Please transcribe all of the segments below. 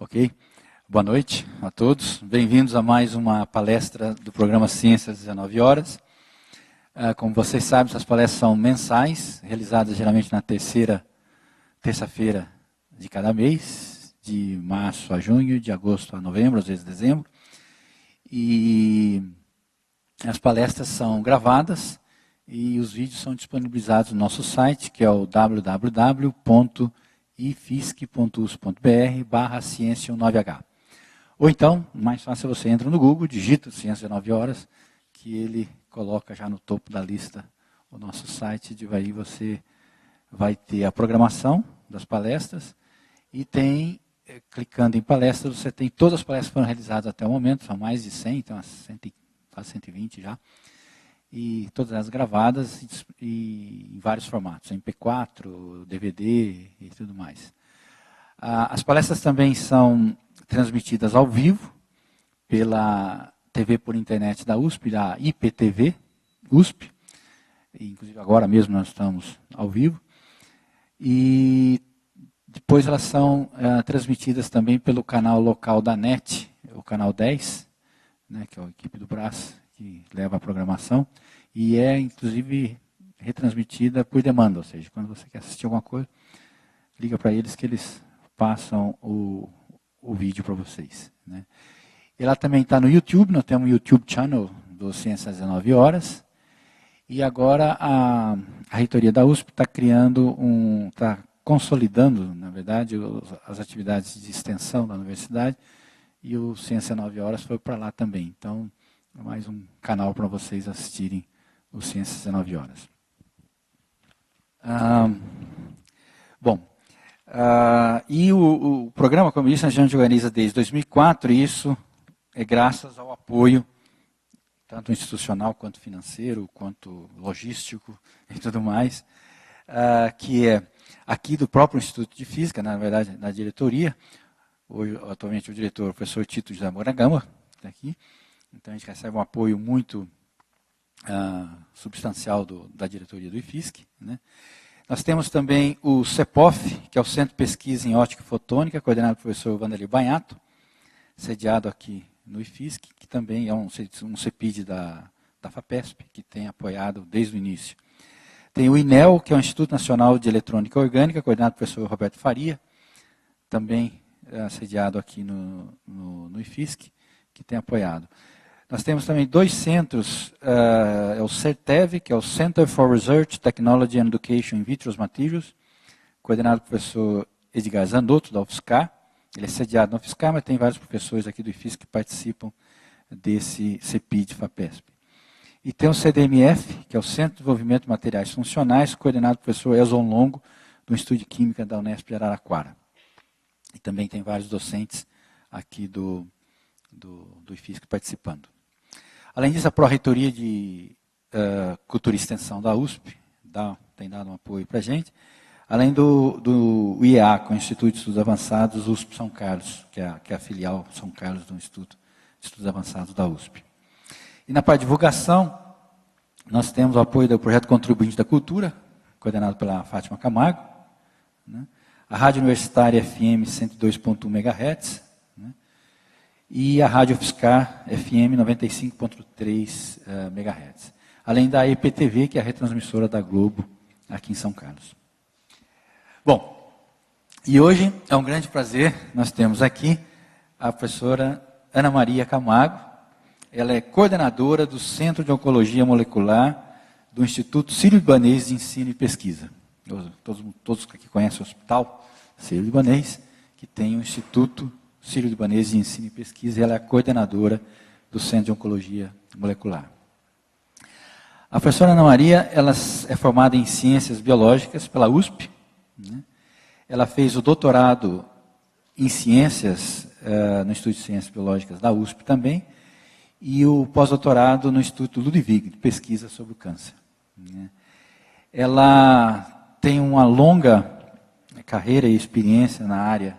Ok? Boa noite a todos. Bem-vindos a mais uma palestra do programa Ciências às 19 horas. Como vocês sabem, essas palestras são mensais, realizadas geralmente na terça-feira de cada mês, de março a junho, de agosto a novembro, às vezes dezembro. E as palestras são gravadas e os vídeos são disponibilizados no nosso site, que é o www.ifisc.usp.br/ciência19h. Ou então, mais fácil, você entra no Google, digita Ciência 9 horas, que ele coloca já no topo da lista o nosso site, de aí você vai ter a programação das palestras e tem, clicando em palestras, você tem todas as palestras que foram realizadas até o momento, são mais de 100, então quase 120 já, e todas elas gravadas e em vários formatos, MP4, DVD e tudo mais. As palestras também são transmitidas ao vivo pela TV por internet da USP, da IPTV USP, inclusive agora mesmo nós estamos ao vivo, e depois elas são transmitidas também pelo canal local da NET, o canal 10, né, que é a equipe do Brás, que leva a programação, e é inclusive retransmitida por demanda, ou seja, quando você quer assistir alguma coisa, liga para eles que eles passam o vídeo para vocês. Né. Ela também está no YouTube, nós temos um YouTube channel do Ciências às 19 horas, e agora a reitoria da USP está está consolidando, na verdade, as atividades de extensão da universidade, e o Ciência 9 horas foi para lá também. Então, é mais um canal para vocês assistirem o Ciências 19 horas. E o programa, como disse, a gente organiza desde 2004, e isso é graças ao apoio, tanto institucional, quanto financeiro, quanto logístico e tudo mais, que é aqui do próprio Instituto de Física, na verdade, da diretoria. Hoje, atualmente, o diretor, o professor Tito José Moura-Gama, está aqui. Então, a gente recebe um apoio muito substancial da diretoria do IFISC. Né? Nós temos também o CEPOF, que é o Centro de Pesquisa em Ótica e Fotônica, coordenado pelo professor Wanderley Banhato, sediado aqui no IFISC, que também é um CEPID da FAPESP, que tem apoiado desde o início. Tem o INEL, que é o Instituto Nacional de Eletrônica Orgânica, coordenado pelo professor Roberto Faria, também sediado aqui no IFISC, que tem apoiado. Nós temos também dois centros, é o CERTEV, que é o Center for Research, Technology and Education in Vitreous Materials, coordenado pelo professor Edgar Zanotto, da UFSCar. Ele é sediado na UFSCar, mas tem vários professores aqui do IFISC que participam desse CEPID FAPESP. E tem o CDMF, que é o Centro de Desenvolvimento de Materiais Funcionais, coordenado pelo professor Elson Longo, do Instituto de Química da Unesp de Araraquara. E também tem vários docentes aqui do IFISC participando. Além disso, a Pró-Reitoria de Cultura e Extensão da USP tem dado um apoio para a gente. Além do IEA, com o Instituto de Estudos Avançados, USP São Carlos, que é a filial São Carlos do Instituto de Estudos Avançados da USP. E na parte de divulgação, nós temos o apoio do Projeto Contribuinte da Cultura, coordenado pela Fátima Camargo, né? A Rádio Universitária FM 102.1 MHz, né? E a Rádio UFSCar FM 95.3 MHz. Além da EPTV, que é a retransmissora da Globo aqui em São Carlos. Bom, e hoje é um grande prazer, nós temos aqui a professora Ana Maria Camargo. Ela é coordenadora do Centro de Oncologia Molecular do Instituto Sírio-Libanês de Ensino e Pesquisa. Todos que conhecem o Hospital Sírio-Libanês, que tem o Instituto Sírio-Libanês de Ensino e Pesquisa, e ela é a coordenadora do Centro de Oncologia Molecular. A professora Ana Maria, ela é formada em Ciências Biológicas pela USP, né? Ela fez o doutorado em Ciências no Instituto de Ciências Biológicas da USP também, e o pós-doutorado no Instituto Ludwig, de pesquisa sobre o câncer. Né? Ela tem uma longa carreira e experiência na área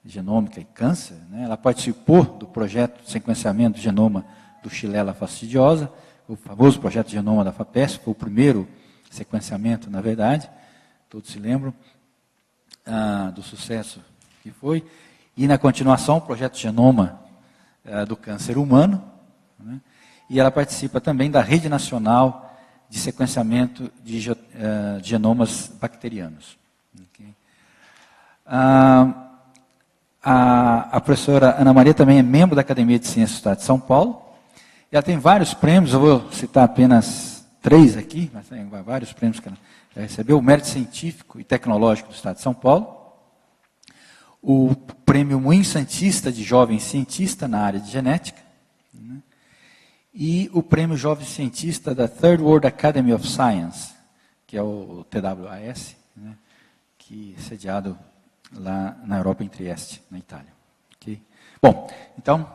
genômica e câncer. Né? Ela participou do projeto de sequenciamento do genoma do Xylella fastidiosa, o famoso projeto de genoma da FAPESP, foi o primeiro sequenciamento, na verdade, todos se lembram do sucesso que foi. E na continuação, o projeto Genoma do Câncer Humano, né? E ela participa também da Rede Nacional de Sequenciamento de Genomas Bacterianos. Okay. A professora Ana Maria também é membro da Academia de Ciências do Estado de São Paulo. Ela tem vários prêmios, eu vou citar apenas 3 aqui, mas tem vários prêmios que ela já recebeu. O Mérito Científico e Tecnológico do Estado de São Paulo. O Prêmio Moinho Santista de Jovem Cientista na área de genética. Né? E o Prêmio Jovem Cientista da Third World Academy of Science, que é o TWAS, né? Que é sediado lá na Europa, em Trieste, na Itália. Okay? Bom, então,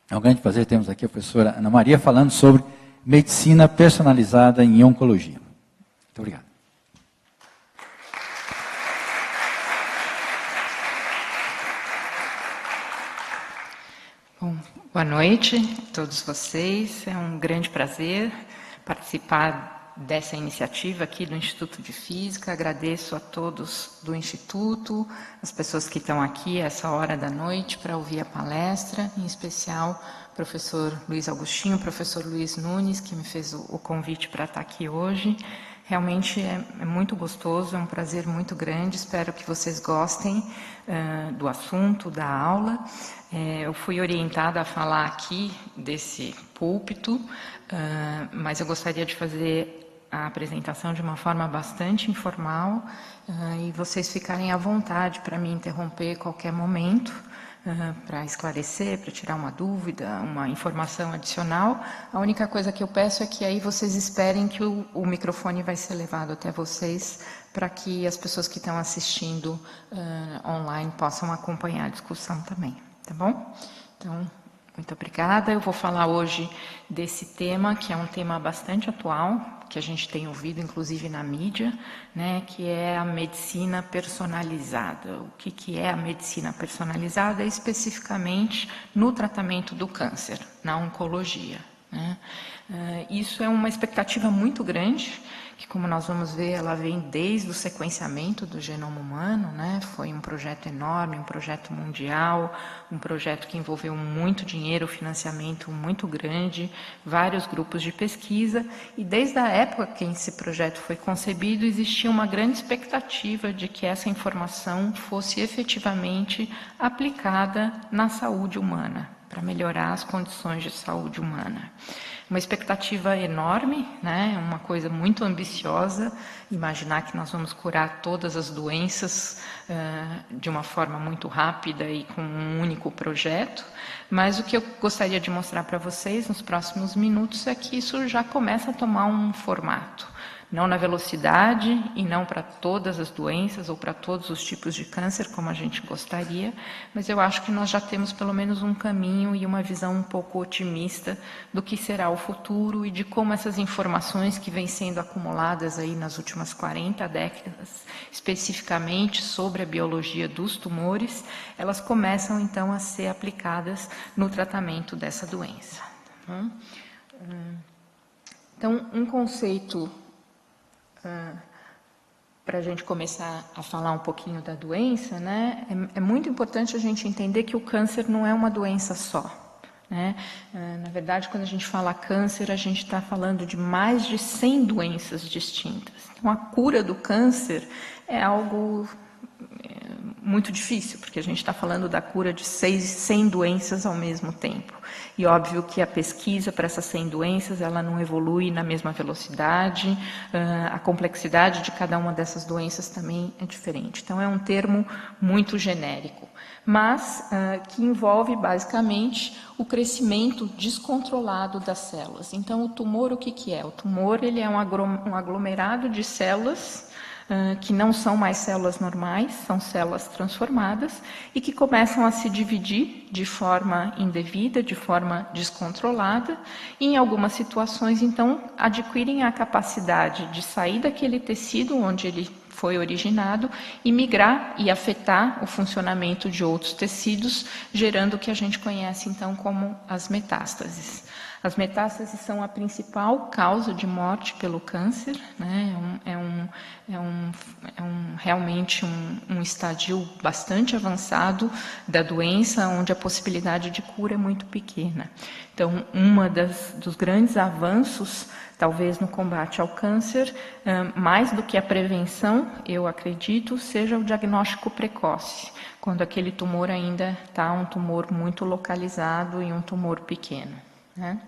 é um grande prazer termos aqui a professora Ana Maria falando sobre medicina personalizada em oncologia. Muito obrigado. Bom, boa noite a todos vocês. É um grande prazer participar dessa iniciativa aqui do Instituto de Física. Agradeço a todos do Instituto, as pessoas que estão aqui a essa hora da noite para ouvir a palestra, em especial o professor Luiz Augustinho, o professor Luiz Nunes, que me fez o convite para estar aqui hoje. Realmente é muito gostoso, é um prazer muito grande, espero que vocês gostem do assunto, da aula. Eu fui orientada a falar aqui desse púlpito, mas eu gostaria de fazer a apresentação de uma forma bastante informal e vocês ficarem à vontade para me interromper a qualquer momento, para esclarecer, para tirar uma dúvida, uma informação adicional. A única coisa que eu peço é que aí vocês esperem que o microfone vai ser levado até vocês, para que as pessoas que estão assistindo online possam acompanhar a discussão também, tá bom? Então, muito obrigada. Eu vou falar hoje desse tema, que é um tema bastante atual, que a gente tem ouvido, inclusive, na mídia, né, que é a medicina personalizada. O que é a medicina personalizada? Especificamente no tratamento do câncer, na oncologia. Né? Isso é uma expectativa muito grande, que, como nós vamos ver, ela vem desde o sequenciamento do genoma humano, né? Foi um projeto enorme, um projeto mundial, um projeto que envolveu muito dinheiro, financiamento muito grande, vários grupos de pesquisa, e desde a época que esse projeto foi concebido, existia uma grande expectativa de que essa informação fosse efetivamente aplicada na saúde humana, para melhorar as condições de saúde humana. Uma expectativa enorme, né? Uma coisa muito ambiciosa, imaginar que nós vamos curar todas as doenças de uma forma muito rápida e com um único projeto, mas o que eu gostaria de mostrar para vocês nos próximos minutos é que isso já começa a tomar um formato. Não na velocidade e não para todas as doenças ou para todos os tipos de câncer, como a gente gostaria, mas eu acho que nós já temos pelo menos um caminho e uma visão um pouco otimista do que será o futuro e de como essas informações que vêm sendo acumuladas aí nas últimas 40 décadas, especificamente sobre a biologia dos tumores, elas começam então a ser aplicadas no tratamento dessa doença. Então, um conceito para a gente começar a falar um pouquinho da doença, né? É muito importante a gente entender que o câncer não é uma doença só. Né? Na verdade, quando a gente fala câncer, a gente está falando de mais de 100 doenças distintas. Então, a cura do câncer é algo muito difícil, porque a gente está falando da cura de 100 doenças ao mesmo tempo. E óbvio que a pesquisa para essas 100 doenças, ela não evolui na mesma velocidade, a complexidade de cada uma dessas doenças também é diferente. Então, é um termo muito genérico, mas que envolve basicamente o crescimento descontrolado das células. Então, o tumor, o que é? O tumor, ele é um aglomerado de células que não são mais células normais, são células transformadas e que começam a se dividir de forma indevida, de forma descontrolada, e em algumas situações, então, adquirem a capacidade de sair daquele tecido onde ele foi originado e migrar e afetar o funcionamento de outros tecidos, gerando o que a gente conhece, então, como as metástases. As metástases são a principal causa de morte pelo câncer, né? Realmente um estadio bastante avançado da doença, onde a possibilidade de cura é muito pequena. Então, dos grandes avanços, talvez no combate ao câncer, mais do que a prevenção, eu acredito, seja o diagnóstico precoce, quando aquele tumor ainda está um tumor muito localizado e um tumor pequeno, né?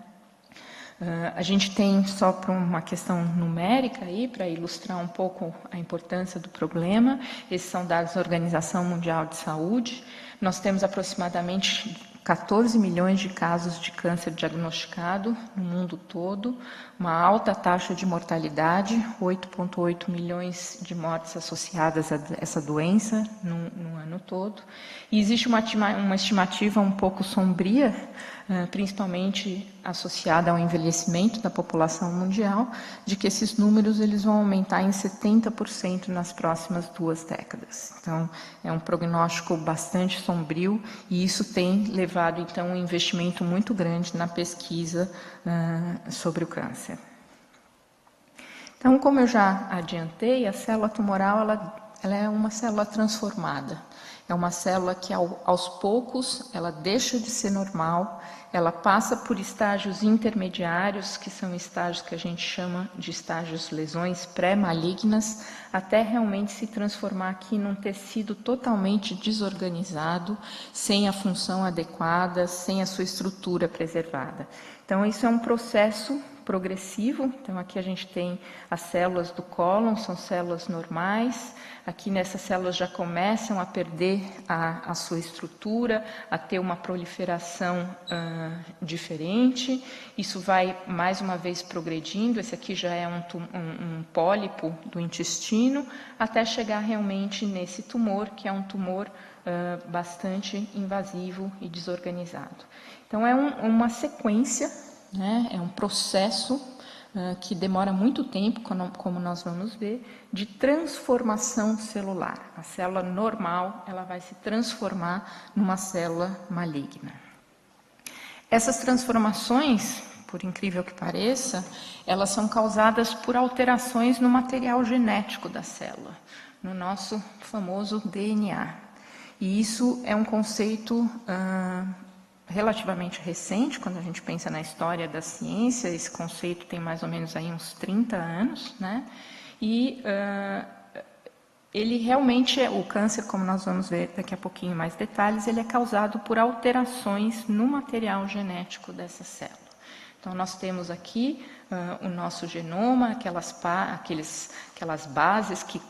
A gente tem, só para uma questão numérica aí, para ilustrar um pouco a importância do problema, esses são dados da Organização Mundial de Saúde. Nós temos aproximadamente 14 milhões de casos de câncer diagnosticado no mundo todo, uma alta taxa de mortalidade, 8,8 milhões de mortes associadas a essa doença no ano todo. E existe uma estimativa um pouco sombria, principalmente associada ao envelhecimento da população mundial, de que esses números eles vão aumentar em 70% nas próximas 2 décadas. Então, é um prognóstico bastante sombrio e isso tem levado, então, um investimento muito grande na pesquisa sobre o câncer. Então, como eu já adiantei, a célula tumoral ela é uma célula transformada. É uma célula que, aos poucos, ela deixa de ser normal, ela passa por estágios intermediários, que são estágios que a gente chama de estágios lesões pré-malignas, até realmente se transformar aqui num tecido totalmente desorganizado, sem a função adequada, sem a sua estrutura preservada. Então, isso é um processo progressivo. Então, aqui a gente tem as células do cólon, são células normais. Aqui nessas células já começam a perder a sua estrutura, a ter uma proliferação diferente. Isso vai, mais uma vez, progredindo. Esse aqui já é um pólipo do intestino, até chegar realmente nesse tumor, que é um tumor bastante invasivo e desorganizado. Então, é uma sequência, né? É um processo que demora muito tempo, como nós vamos ver, de transformação celular. A célula normal, ela vai se transformar numa célula maligna. Essas transformações, por incrível que pareça, elas são causadas por alterações no material genético da célula, no nosso famoso DNA. E isso é um conceito relativamente recente, quando a gente pensa na história da ciência. Esse conceito tem mais ou menos aí uns 30 anos, né? E ele realmente, o câncer, como nós vamos ver daqui a pouquinho mais detalhes, ele é causado por alterações no material genético dessa célula. Então, nós temos aqui o nosso genoma, aquelas bases que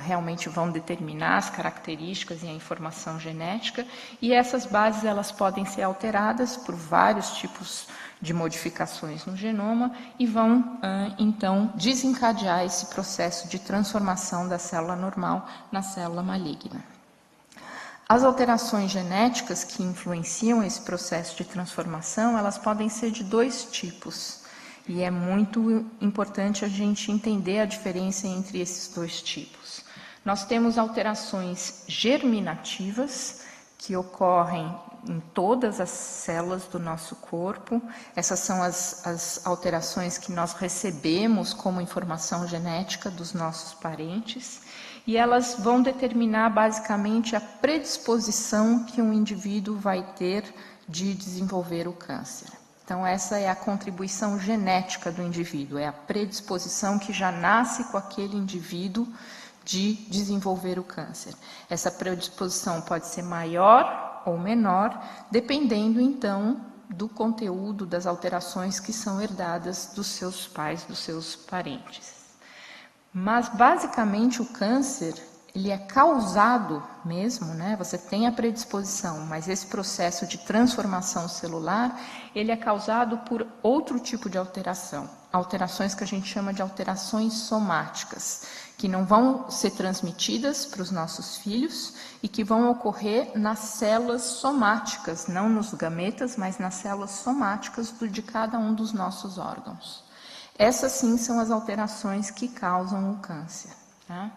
realmente vão determinar as características e a informação genética, e essas bases elas podem ser alteradas por vários tipos de modificações no genoma e vão, então, desencadear esse processo de transformação da célula normal na célula maligna. As alterações genéticas que influenciam esse processo de transformação, elas podem ser de 2 tipos. E é muito importante a gente entender a diferença entre esses 2 tipos. Nós temos alterações germinativas, que ocorrem em todas as células do nosso corpo. Essas são as alterações que nós recebemos como informação genética dos nossos parentes. E elas vão determinar basicamente a predisposição que um indivíduo vai ter de desenvolver o câncer. Então, essa é a contribuição genética do indivíduo, é a predisposição que já nasce com aquele indivíduo de desenvolver o câncer. Essa predisposição pode ser maior ou menor, dependendo, então, do conteúdo das alterações que são herdadas dos seus pais, dos seus parentes. Mas, basicamente, o câncer, ele é causado mesmo, né? Você tem a predisposição, mas esse processo de transformação celular, ele é causado por outro tipo de alteração. Alterações que a gente chama de alterações somáticas, que não vão ser transmitidas para os nossos filhos e que vão ocorrer nas células somáticas, não nos gametas, mas nas células somáticas de cada um dos nossos órgãos. Essas sim são as alterações que causam o câncer. Tá?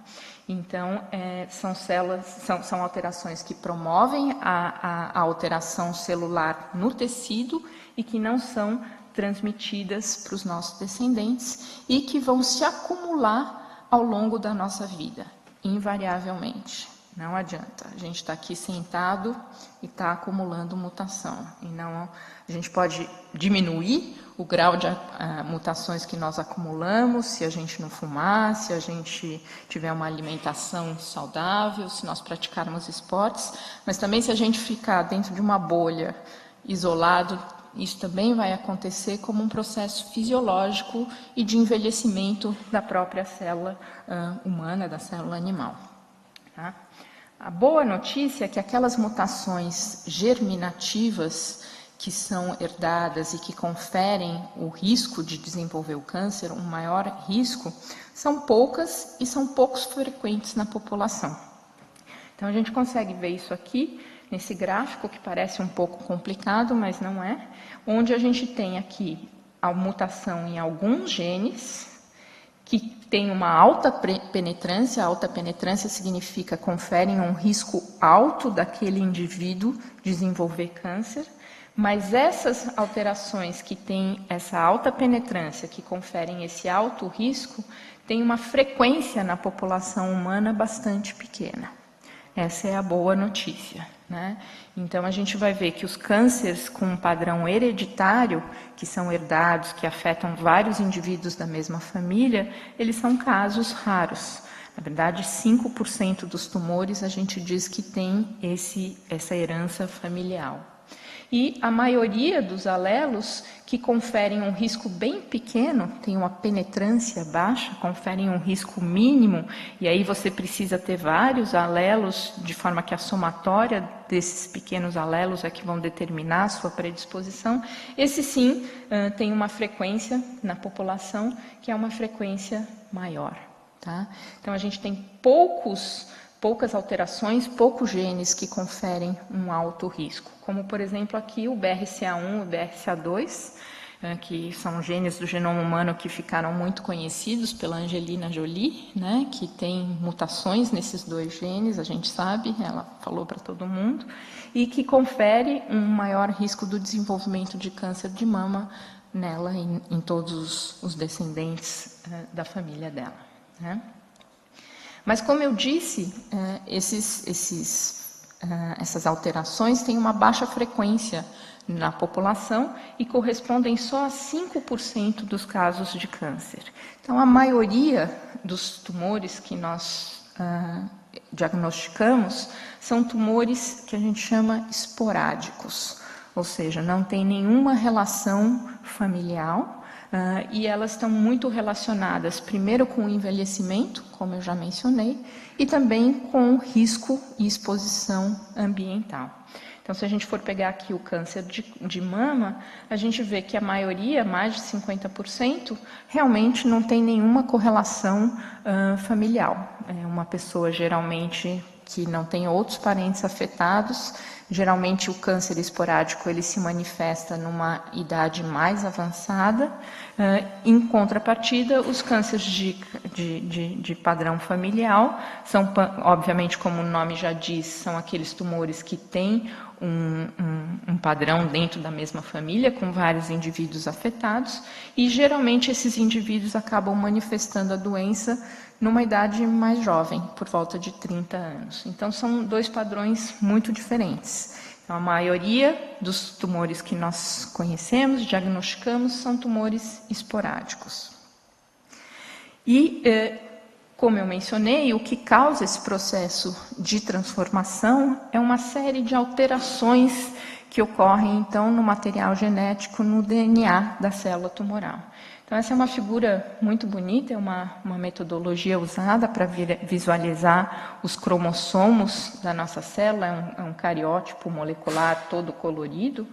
Então, são alterações que promovem a alteração celular no tecido e que não são transmitidas para os nossos descendentes e que vão se acumular ao longo da nossa vida, invariavelmente. Não adianta, a gente está aqui sentado e está acumulando mutação. E não, a gente pode diminuir o grau de mutações que nós acumulamos se a gente não fumar, se a gente tiver uma alimentação saudável, se nós praticarmos esportes, mas também se a gente ficar dentro de uma bolha, isolado, isso também vai acontecer como um processo fisiológico e de envelhecimento da própria célula humana, da célula animal. Tá? A boa notícia é que aquelas mutações germinativas que são herdadas e que conferem o risco de desenvolver o câncer, um maior risco, são poucas e são poucos frequentes na população. Então a gente consegue ver isso aqui nesse gráfico, que parece um pouco complicado, mas não é, onde a gente tem aqui a mutação em alguns genes, que tem uma alta penetrância. A alta penetrância significa conferem um risco alto daquele indivíduo desenvolver câncer, mas essas alterações que têm essa alta penetrância, que conferem esse alto risco, têm uma frequência na população humana bastante pequena. Essa é a boa notícia, né? Então, a gente vai ver que os cânceres com um padrão hereditário, que são herdados, que afetam vários indivíduos da mesma família, eles são casos raros. Na verdade, 5% dos tumores a gente diz que tem essa herança familiar. E a maioria dos alelos que conferem um risco bem pequeno, tem uma penetrância baixa, conferem um risco mínimo, e aí você precisa ter vários alelos, de forma que a somatória desses pequenos alelos é que vão determinar a sua predisposição. Esse sim tem uma frequência na população que é uma frequência maior. Tá? Então a gente tem poucas alterações, poucos genes que conferem um alto risco, como por exemplo aqui o BRCA1 e o BRCA2, que são genes do genoma humano que ficaram muito conhecidos pela Angelina Jolie, né, que tem mutações nesses dois genes, a gente sabe, ela falou para todo mundo, e que confere um maior risco do desenvolvimento de câncer de mama nela e em todos os descendentes da família dela. Né? Mas, como eu disse, essas alterações têm uma baixa frequência na população e correspondem só a 5% dos casos de câncer. Então, a maioria dos tumores que nós diagnosticamos são tumores que a gente chama esporádicos, ou seja, não tem nenhuma relação familiar. E elas estão muito relacionadas, primeiro, com o envelhecimento, como eu já mencionei, e também com risco e exposição ambiental. Então, se a gente for pegar aqui o câncer de mama, a gente vê que a maioria, mais de 50%, realmente não tem nenhuma correlação familiar. É uma pessoa, geralmente, que não tem outros parentes afetados. Geralmente o câncer esporádico ele se manifesta numa idade mais avançada. Em contrapartida, os cânceres de padrão familiar são, obviamente, como o nome já diz, são aqueles tumores que têm um padrão dentro da mesma família, com vários indivíduos afetados, e geralmente esses indivíduos acabam manifestando a doença numa idade mais jovem, por volta de 30 anos. Então, são dois padrões muito diferentes. Então, a maioria dos tumores que nós conhecemos, diagnosticamos, são tumores esporádicos. E, como eu mencionei, o que causa esse processo de transformação é uma série de alterações que ocorrem, então, no material genético, no DNA da célula tumoral. Então, essa é uma figura muito bonita, é uma metodologia usada para visualizar os cromossomos da nossa célula, é um cariótipo molecular todo colorido.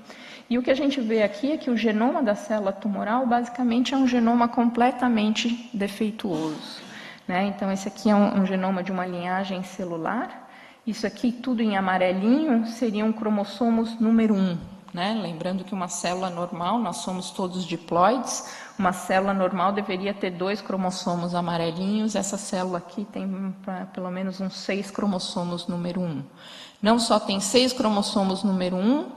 E o que a gente vê aqui é que o genoma da célula tumoral, basicamente, é um genoma completamente defeituoso. Né? Então, esse aqui é um genoma de uma linhagem celular. Isso aqui, tudo em amarelinho, seriam cromossomos número 1. Né? Lembrando que uma célula normal, nós somos todos diploides, uma célula normal deveria ter 2 cromossomos amarelinhos, essa célula aqui tem pelo menos uns 6 cromossomos número 1. Não só tem 6 cromossomos número 1,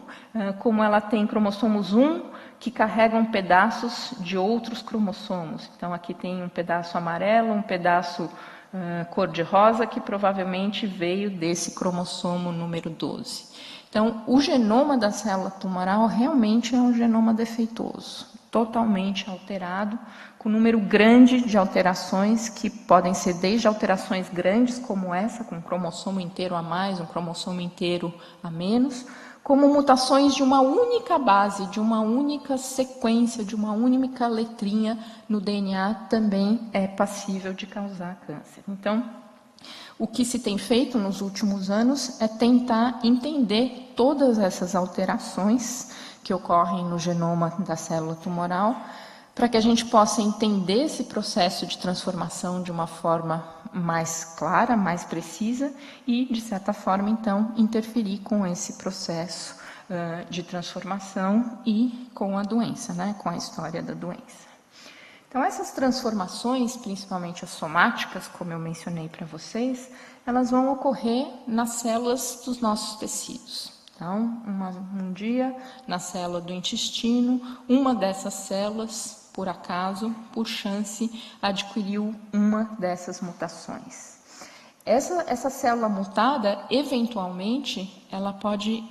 como ela tem cromossomos 1, que carregam pedaços de outros cromossomos. Então, aqui tem um pedaço amarelo, um pedaço cor-de-rosa, que provavelmente veio desse cromossomo número 12. Então, o genoma da célula tumoral realmente é um genoma defeituoso, totalmente alterado, com um número grande de alterações, que podem ser desde alterações grandes como essa, com um cromossomo inteiro a mais, um cromossomo inteiro a menos, como mutações de uma única base, de uma única sequência, de uma única letrinha no DNA, também é passível de causar câncer. Então, o que se tem feito nos últimos anos é tentar entender todas essas alterações que ocorrem no genoma da célula tumoral, para que a gente possa entender esse processo de transformação de uma forma mais clara, mais precisa e, de certa forma, então, interferir com esse processo de transformação e com a doença, né, com a história da doença. Então, essas transformações, principalmente as somáticas, como eu mencionei para vocês, elas vão ocorrer nas células dos nossos tecidos. Então, um dia, na célula do intestino, uma dessas células, por acaso, por chance, adquiriu uma dessas mutações. Essa célula mutada, eventualmente, ela pode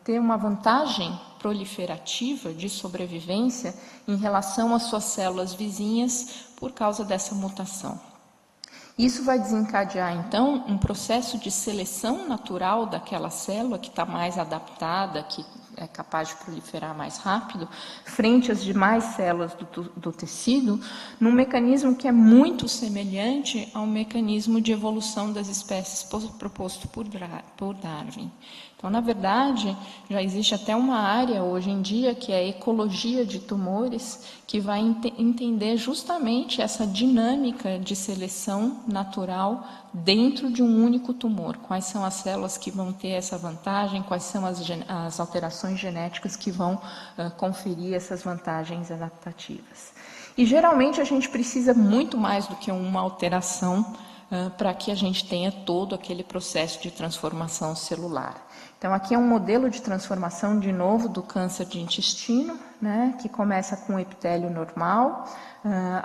ter uma vantagem proliferativa de sobrevivência em relação às suas células vizinhas por causa dessa mutação. Isso vai desencadear, então, um processo de seleção natural daquela célula que está mais adaptada, que é capaz de proliferar mais rápido, frente às demais células do tecido, num mecanismo que é muito semelhante ao mecanismo de evolução das espécies proposto por Darwin. Então, na verdade, já existe até uma área hoje em dia, que é a ecologia de tumores, que vai entender justamente essa dinâmica de seleção natural dentro de um único tumor. Quais são as células que vão ter essa vantagem, quais são as alterações genéticas que vão conferir essas vantagens adaptativas. E, geralmente, a gente precisa muito mais do que uma alteração para que a gente tenha todo aquele processo de transformação celular. Então, aqui é um modelo de transformação, de novo, do câncer de intestino, né, que começa com o epitélio normal,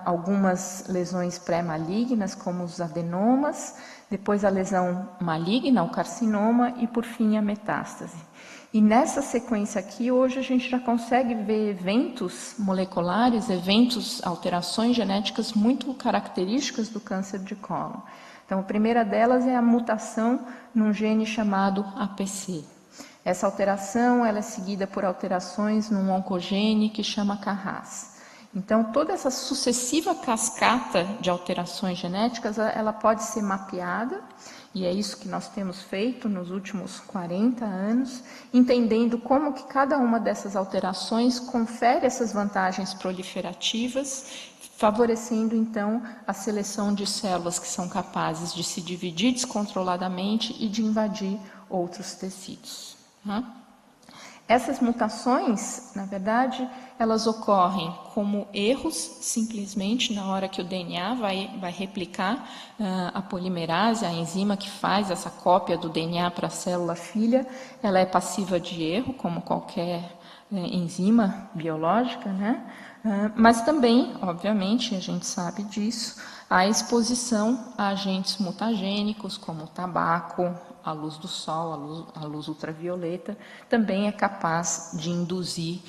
algumas lesões pré-malignas, como os adenomas, depois a lesão maligna, o carcinoma, e, por fim, a metástase. E nessa sequência aqui, hoje a gente já consegue ver eventos moleculares, alterações genéticas muito características do câncer de cólon. Então, a primeira delas é a mutação num gene chamado APC. Essa alteração ela é seguida por alterações num oncogene que chama Carras. Então, toda essa sucessiva cascata de alterações genéticas, ela pode ser mapeada, e é isso que nós temos feito nos últimos 40 anos, entendendo como que cada uma dessas alterações confere essas vantagens proliferativas, favorecendo, então, a seleção de células que são capazes de se dividir descontroladamente e de invadir outros tecidos. Essas mutações, na verdade, elas ocorrem como erros, simplesmente na hora que o DNA vai replicar a polimerase, a enzima que faz essa cópia do DNA para a célula filha, ela é passiva de erro, como qualquer enzima biológica, né? Mas também, obviamente, a gente sabe disso, a exposição a agentes mutagênicos, como o tabaco, a luz do sol, a luz ultravioleta, também é capaz de induzir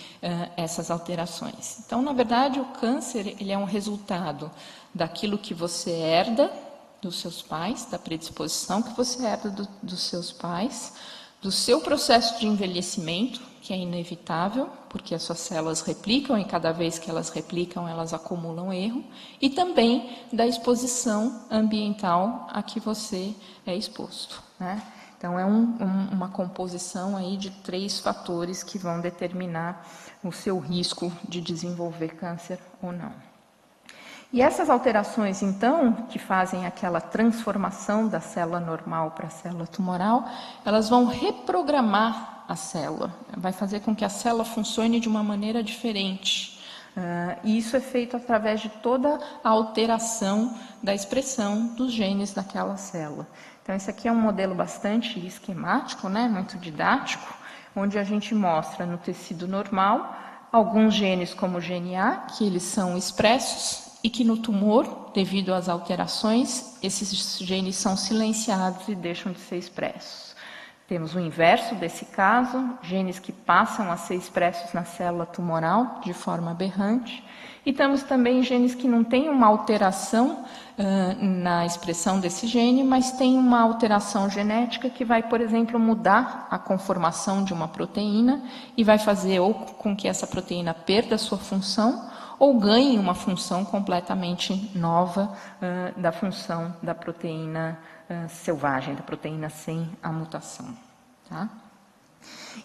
essas alterações. Então, na verdade, o câncer ele é um resultado daquilo que você herda dos seus pais, da predisposição que você herda dos seus pais, do seu processo de envelhecimento, que é inevitável, porque as suas células replicam e cada vez que elas replicam, elas acumulam erro, e também da exposição ambiental a que você é exposto, né? Então, é uma composição aí de 3 fatores que vão determinar o seu risco de desenvolver câncer ou não. E essas alterações, então, que fazem aquela transformação da célula normal para a célula tumoral, elas vão reprogramar a célula, vai fazer com que a célula funcione de uma maneira diferente. E isso é feito através de toda a alteração da expressão dos genes daquela célula. Então, esse aqui é um modelo bastante esquemático, né, muito didático, onde a gente mostra no tecido normal Alguns genes, como o gene A, que eles são expressos e que no tumor, devido às alterações, esses genes são silenciados e deixam de ser expressos. Temos o inverso desse caso, genes que passam a ser expressos na célula tumoral de forma aberrante. E temos também genes que não têm uma alteração na expressão desse gene, mas tem uma alteração genética que vai, por exemplo, mudar a conformação de uma proteína e vai fazer ou com que essa proteína perda a sua função ou ganhe uma função completamente nova da função da proteína selvagem, da proteína sem a mutação. Tá?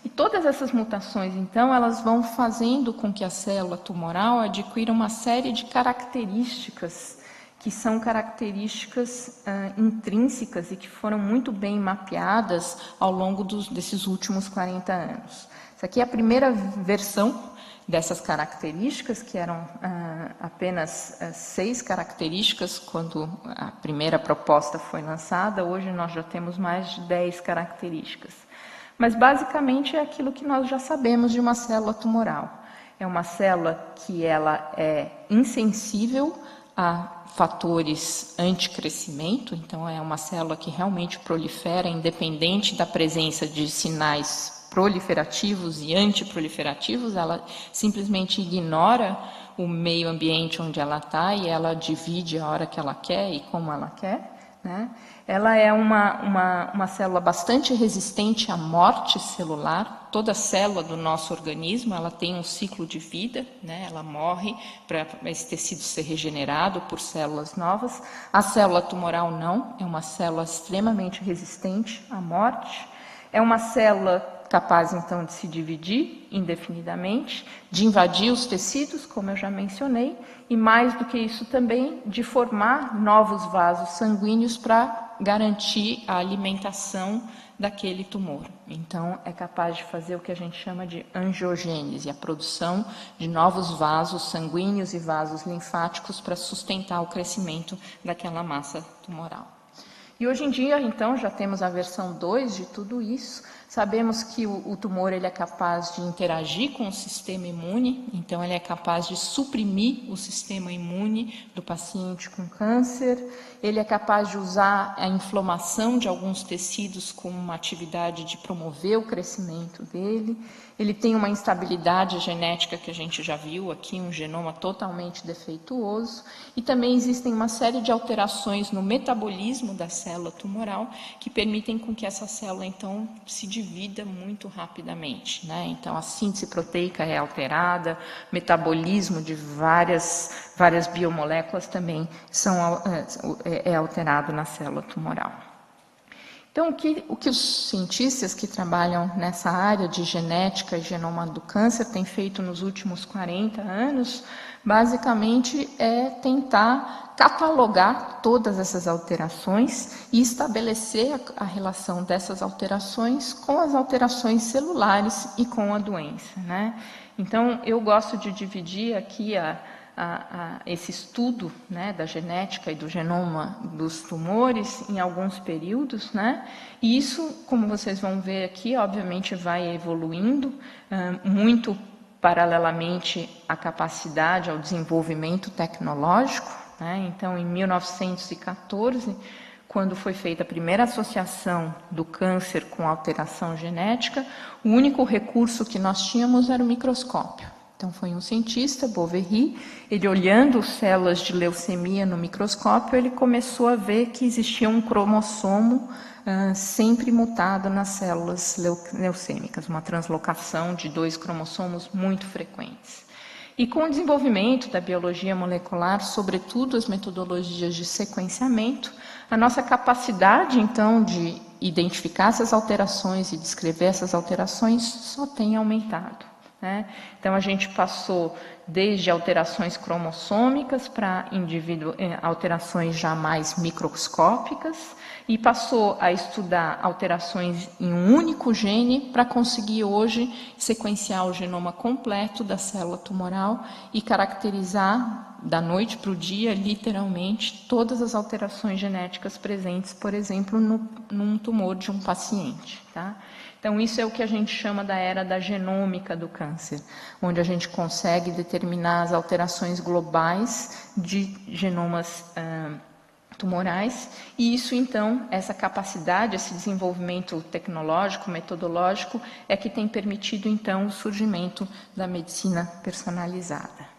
E todas essas mutações, então, elas vão fazendo com que a célula tumoral adquira uma série de características que são características intrínsecas e que foram muito bem mapeadas ao longo desses últimos 40 anos. Essa aqui é a primeira versão dessas características, que eram apenas 6 características quando a primeira proposta foi lançada. Hoje nós já temos mais de 10 características. Mas basicamente é aquilo que nós já sabemos de uma célula tumoral. É uma célula que ela é insensível a fatores anticrescimento, então é uma célula que realmente prolifera independente da presença de sinais proliferativos e antiproliferativos, ela simplesmente ignora o meio ambiente onde ela está e ela divide a hora que ela quer e como ela quer. Né? Ela é uma célula bastante resistente à morte celular. Toda célula do nosso organismo ela tem um ciclo de vida, né? Ela morre para esse tecido ser regenerado por células novas. A célula tumoral não, é uma célula extremamente resistente à morte. É uma célula capaz, então, de se dividir indefinidamente, de invadir os tecidos, como eu já mencionei, e mais do que isso também, de formar novos vasos sanguíneos para garantir a alimentação daquele tumor. Então, é capaz de fazer o que a gente chama de angiogênese, a produção de novos vasos sanguíneos e vasos linfáticos para sustentar o crescimento daquela massa tumoral. E hoje em dia, então, já temos a versão 2 de tudo isso. Sabemos que o tumor ele é capaz de interagir com o sistema imune, então ele é capaz de suprimir o sistema imune do paciente com câncer, ele é capaz de usar a inflamação de alguns tecidos como uma atividade de promover o crescimento dele, ele tem uma instabilidade genética que a gente já viu aqui, um genoma totalmente defeituoso, e também existem uma série de alterações no metabolismo da célula tumoral que permitem com que essa célula, então, se divida muito rapidamente. Né? Então, a síntese proteica é alterada, metabolismo de várias biomoléculas também é alterado na célula tumoral. Então, o que os cientistas que trabalham nessa área de genética e genoma do câncer têm feito nos últimos 40 anos, basicamente é tentar catalogar todas essas alterações e estabelecer a relação dessas alterações com as alterações celulares e com a doença. Né? Então, eu gosto de dividir aqui esse estudo, né, da genética e do genoma dos tumores em alguns períodos, né? E isso, como vocês vão ver aqui, obviamente vai evoluindo muito paralelamente à capacidade, ao desenvolvimento tecnológico. Né? Então, em 1914, quando foi feita a primeira associação do câncer com alteração genética, o único recurso que nós tínhamos era o microscópio. Então, foi um cientista, Boveri, ele olhando células de leucemia no microscópio, ele começou a ver que existia um cromossomo sempre mutado nas células leucêmicas, uma translocação de 2 cromossomos muito frequentes. E com o desenvolvimento da biologia molecular, sobretudo as metodologias de sequenciamento, a nossa capacidade, então, de identificar essas alterações e descrever essas alterações só tem aumentado. Né? Então, a gente passou desde alterações cromossômicas para alterações já mais microscópicas e passou a estudar alterações em um único gene para conseguir hoje sequenciar o genoma completo da célula tumoral e caracterizar da noite para o dia, literalmente, todas as alterações genéticas presentes, por exemplo, num tumor de um paciente. Tá? Então, isso é o que a gente chama da era da genômica do câncer, onde a gente consegue determinar as alterações globais de genomas tumorais, e isso, então, essa capacidade, esse desenvolvimento tecnológico, metodológico, é que tem permitido, então, o surgimento da medicina personalizada.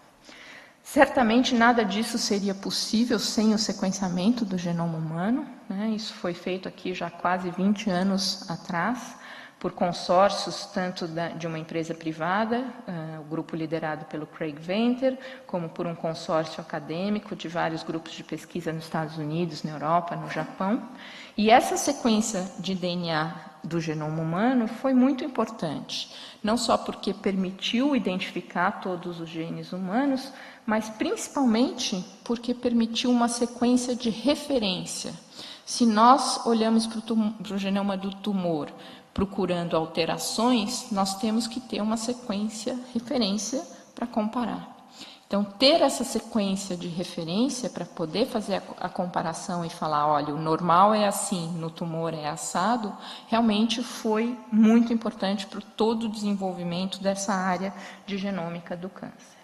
Certamente nada disso seria possível sem o sequenciamento do genoma humano, né? Isso foi feito aqui já há quase 20 anos atrás, por consórcios tanto de uma empresa privada, o grupo liderado pelo Craig Venter, como por um consórcio acadêmico de vários grupos de pesquisa nos Estados Unidos, na Europa, no Japão. E essa sequência de DNA do genoma humano foi muito importante, não só porque permitiu identificar todos os genes humanos, mas principalmente porque permitiu uma sequência de referência. Se nós olhamos para o genoma do tumor procurando alterações, nós temos que ter uma sequência, referência, para comparar. Então, ter essa sequência de referência para poder fazer a comparação e falar, olha, o normal é assim, no tumor é assado, realmente foi muito importante para todo o desenvolvimento dessa área de genômica do câncer.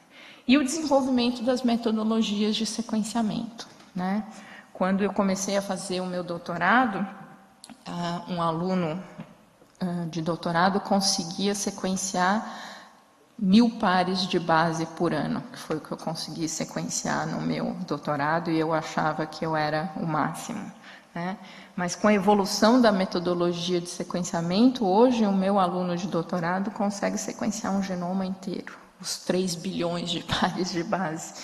E o desenvolvimento das metodologias de sequenciamento, né? Quando eu comecei a fazer o meu doutorado, um aluno de doutorado conseguia sequenciar 1000 pares de base por ano, que foi o que eu consegui sequenciar no meu doutorado, e eu achava que eu era o máximo, né? Mas com a evolução da metodologia de sequenciamento, hoje o meu aluno de doutorado consegue sequenciar um genoma inteiro, os 3 bilhões de pares de base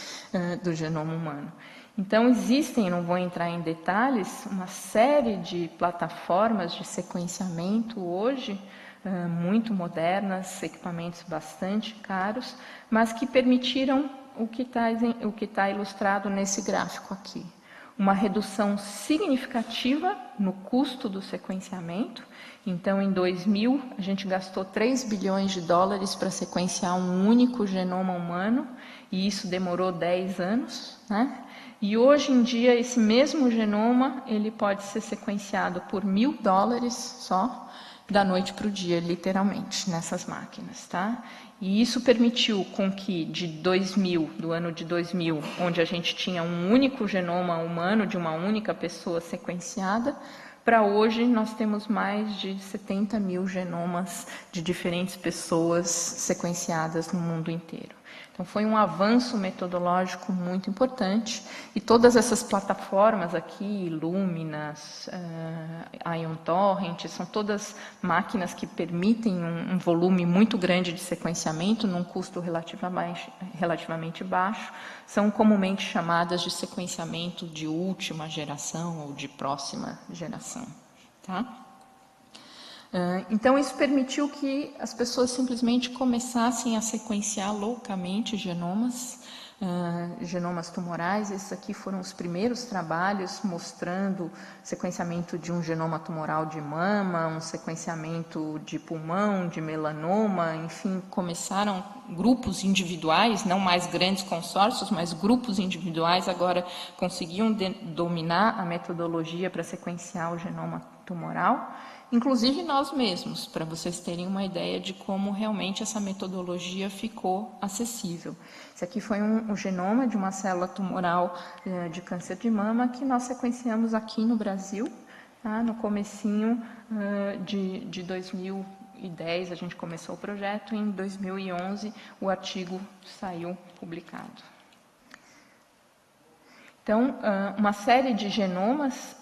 do genoma humano. Então, existem, não vou entrar em detalhes, uma série de plataformas de sequenciamento hoje, muito modernas, equipamentos bastante caros, mas que permitiram o que está ilustrado nesse gráfico aqui. Uma redução significativa no custo do sequenciamento. Então, em 2000, a gente gastou 3 bilhões de dólares para sequenciar um único genoma humano, e isso demorou 10 anos, né? E hoje em dia, esse mesmo genoma, ele pode ser sequenciado por $1000 só, da noite para o dia, literalmente, nessas máquinas, tá? E isso permitiu com que do ano de 2000, onde a gente tinha um único genoma humano de uma única pessoa sequenciada, para hoje nós temos mais de 70 mil genomas de diferentes pessoas sequenciadas no mundo inteiro. Então, foi um avanço metodológico muito importante, e todas essas plataformas aqui, Illumina, Ion Torrent, são todas máquinas que permitem um volume muito grande de sequenciamento num custo relativamente baixo, são comumente chamadas de sequenciamento de última geração ou de próxima geração, tá? Então, isso permitiu que as pessoas simplesmente começassem a sequenciar loucamente genomas tumorais. Esses aqui foram os primeiros trabalhos mostrando sequenciamento de um genoma tumoral de mama, um sequenciamento de pulmão, de melanoma, enfim, começaram grupos individuais, não mais grandes consórcios, mas grupos individuais agora conseguiam dominar a metodologia para sequenciar o genoma tumoral. Inclusive nós mesmos, para vocês terem uma ideia de como realmente essa metodologia ficou acessível. Esse aqui foi um genoma de uma célula tumoral de câncer de mama que nós sequenciamos aqui no Brasil, tá? No comecinho de 2010 a gente começou o projeto, e em 2011 o artigo saiu publicado. Então, uma série de genomas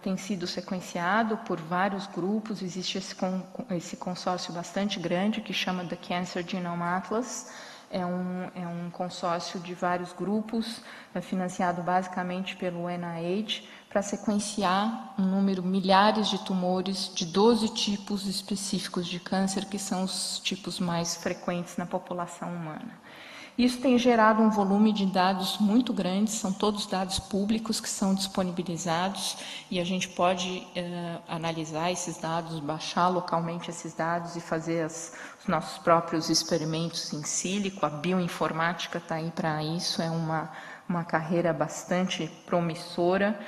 tem sido sequenciado por vários grupos. Existe esse consórcio bastante grande que chama The Cancer Genome Atlas. É um consórcio de vários grupos, financiado basicamente pelo NIH, para sequenciar milhares de tumores de 12 tipos específicos de câncer, que são os tipos mais frequentes na população humana. Isso tem gerado um volume de dados muito grande, são todos dados públicos que são disponibilizados, e a gente pode analisar esses dados, baixar localmente esses dados e fazer os nossos próprios experimentos em sílico. A bioinformática está aí para isso, é uma uma carreira bastante promissora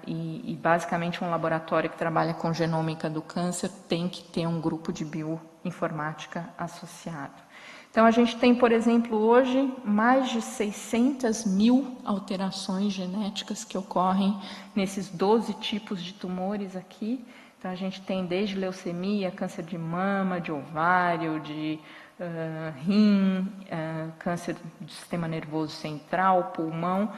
e basicamente um laboratório que trabalha com genômica do câncer tem que ter um grupo de bioinformática associado. Então, a gente tem, por exemplo, hoje, mais de 600 mil alterações genéticas que ocorrem nesses 12 tipos de tumores aqui. Então, a gente tem desde leucemia, câncer de mama, de ovário, de rim, câncer do sistema nervoso central, pulmão.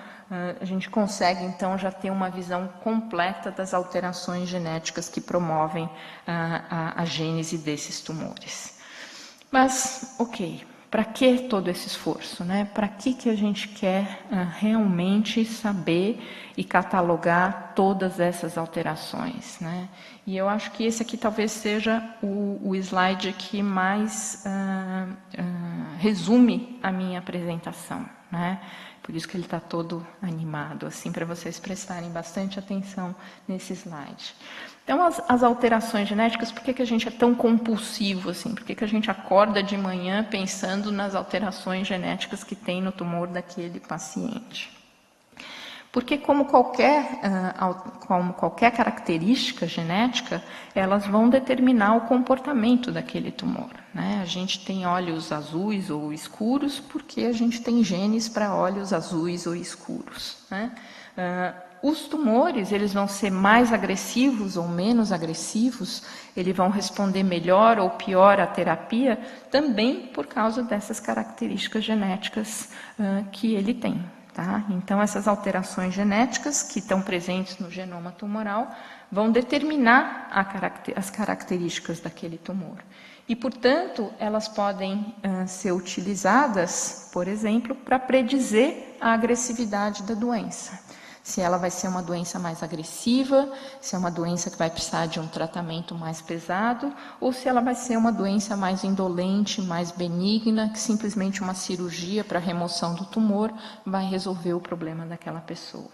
A gente consegue, então, já ter uma visão completa das alterações genéticas que promovem a gênese desses tumores. Mas, ok, para que todo esse esforço, né? Para que a gente quer realmente saber e catalogar todas essas alterações, né? E eu acho que esse aqui talvez seja o slide que mais resume a minha apresentação, né? Por isso que ele está todo animado, assim, para vocês prestarem bastante atenção nesse slide. Então, as alterações genéticas, por que a gente é tão compulsivo assim? Por que a gente acorda de manhã pensando nas alterações genéticas que tem no tumor daquele paciente? Porque como qualquer característica genética, elas vão determinar o comportamento daquele tumor, né? A gente tem olhos azuis ou escuros porque a gente tem genes para olhos azuis ou escuros, né? Os tumores, eles vão ser mais agressivos ou menos agressivos, eles vão responder melhor ou pior à terapia, também por causa dessas características genéticas que ele tem. Tá? Então, essas alterações genéticas que estão presentes no genoma tumoral vão determinar as características daquele tumor. E, portanto, elas podem ser utilizadas, por exemplo, para predizer a agressividade da doença. Se ela vai ser uma doença mais agressiva, se é uma doença que vai precisar de um tratamento mais pesado, ou se ela vai ser uma doença mais indolente, mais benigna, que simplesmente uma cirurgia para remoção do tumor vai resolver o problema daquela pessoa.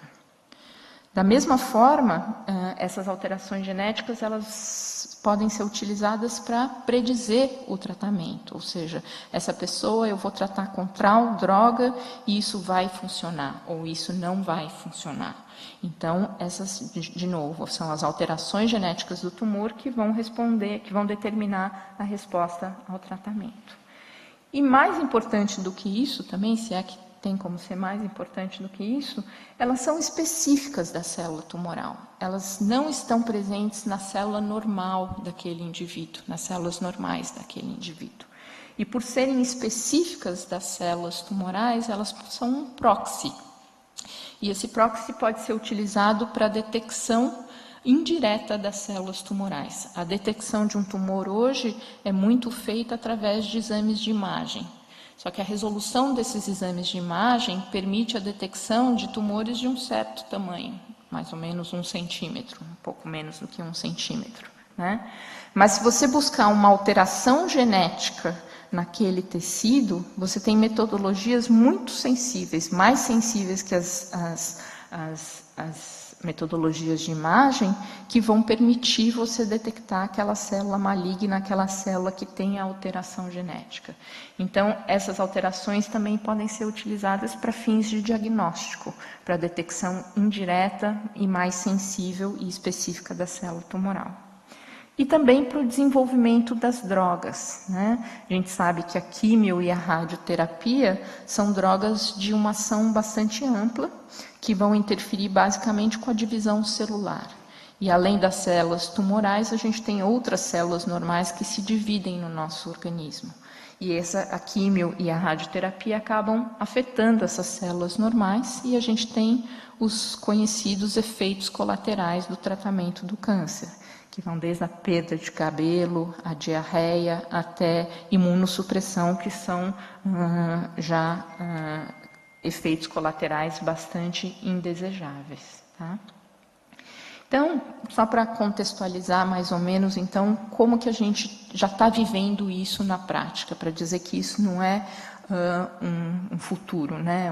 Da mesma forma, essas alterações genéticas, elas podem ser utilizadas para predizer o tratamento, ou seja, essa pessoa eu vou tratar com tal droga e isso vai funcionar, ou isso não vai funcionar. Então, essas, de novo, são as alterações genéticas do tumor que vão determinar a resposta ao tratamento. E mais importante do que isso também, se é que tem como ser mais importante do que isso, elas são específicas da célula tumoral. Elas não estão presentes na célula normal daquele indivíduo, nas células normais daquele indivíduo. E por serem específicas das células tumorais, elas são um proxy. E esse proxy pode ser utilizado para a detecção indireta das células tumorais. A detecção de um tumor hoje é muito feita através de exames de imagem. Só que a resolução desses exames de imagem permite a detecção de tumores de um certo tamanho, mais ou menos 1 centímetro, um pouco menos do que 1 centímetro, né? Mas se você buscar uma alteração genética naquele tecido, você tem metodologias muito sensíveis, mais sensíveis que as metodologias de imagem, que vão permitir você detectar aquela célula maligna, aquela célula que tem a alteração genética. Então, essas alterações também podem ser utilizadas para fins de diagnóstico, para detecção indireta e mais sensível e específica da célula tumoral. E também para o desenvolvimento das drogas, né? A gente sabe que a quimio e a radioterapia são drogas de uma ação bastante ampla, que vão interferir basicamente com a divisão celular. E além das células tumorais, a gente tem outras células normais que se dividem no nosso organismo. E a quimio e a radioterapia acabam afetando essas células normais e a gente tem os conhecidos efeitos colaterais do tratamento do câncer, que vão desde a perda de cabelo, a diarreia, até imunossupressão, que são efeitos colaterais bastante indesejáveis. Tá? Então, só para contextualizar mais ou menos, então, como que a gente já está vivendo isso na prática, para dizer que isso não é um futuro, né?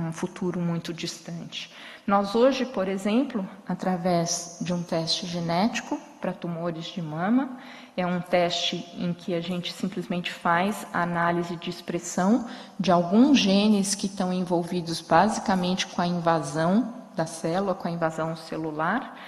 Um futuro muito distante. Nós hoje, por exemplo, através de um teste genético, para tumores de mama. É um teste em que a gente simplesmente faz a análise de expressão de alguns genes que estão envolvidos basicamente com a invasão da célula, com a invasão celular.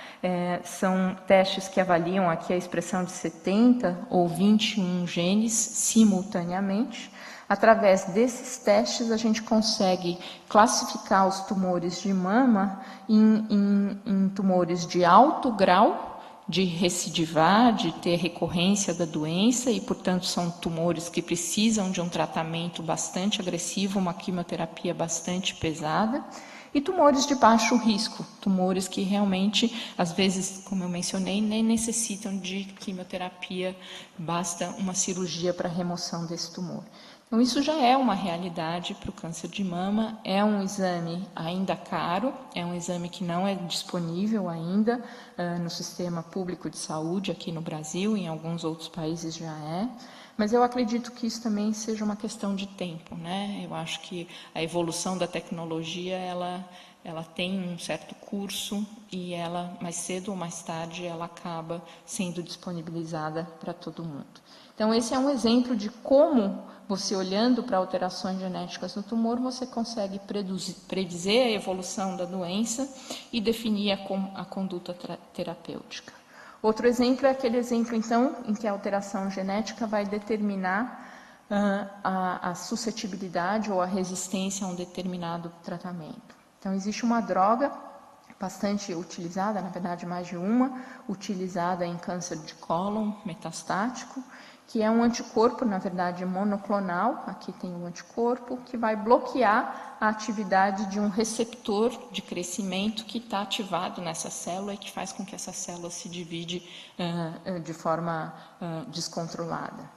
São testes que avaliam aqui a expressão de 70 ou 21 genes simultaneamente. Através desses testes, a gente consegue classificar os tumores de mama em tumores de alto grau de recidivar, de ter recorrência da doença, e, portanto, são tumores que precisam de um tratamento bastante agressivo, uma quimioterapia bastante pesada, e tumores de baixo risco, tumores que realmente, às vezes, como eu mencionei, nem necessitam de quimioterapia, basta uma cirurgia para a remoção desse tumor. Então, isso já é uma realidade para o câncer de mama, é um exame ainda caro, é um exame que não é disponível ainda no sistema público de saúde aqui no Brasil, em alguns outros países já é, mas eu acredito que isso também seja uma questão de tempo, né? Eu acho que a evolução da tecnologia, ela tem um certo curso e ela, mais cedo ou mais tarde, ela acaba sendo disponibilizada para todo mundo. Então, esse é um exemplo de como você, olhando para alterações genéticas no tumor, você consegue predizer a evolução da doença e definir a conduta terapêutica. Outro exemplo é aquele exemplo, então, em que a alteração genética vai determinar a suscetibilidade ou a resistência a um determinado tratamento. Então, existe uma droga bastante utilizada, na verdade mais de uma, utilizada em câncer de cólon metastático, que é um anticorpo, na verdade, monoclonal, aqui tem um anticorpo, que vai bloquear a atividade de um receptor de crescimento que está ativado nessa célula e que faz com que essa célula se divide de forma descontrolada.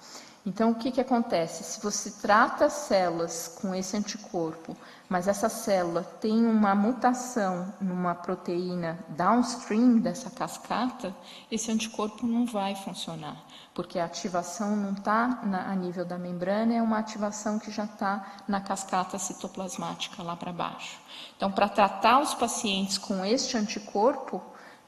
Então, o que acontece? Se você trata células com esse anticorpo, mas essa célula tem uma mutação numa proteína downstream dessa cascata, esse anticorpo não vai funcionar, porque a ativação não está a nível da membrana, é uma ativação que já está na cascata citoplasmática lá para baixo. Então, para tratar os pacientes com este anticorpo,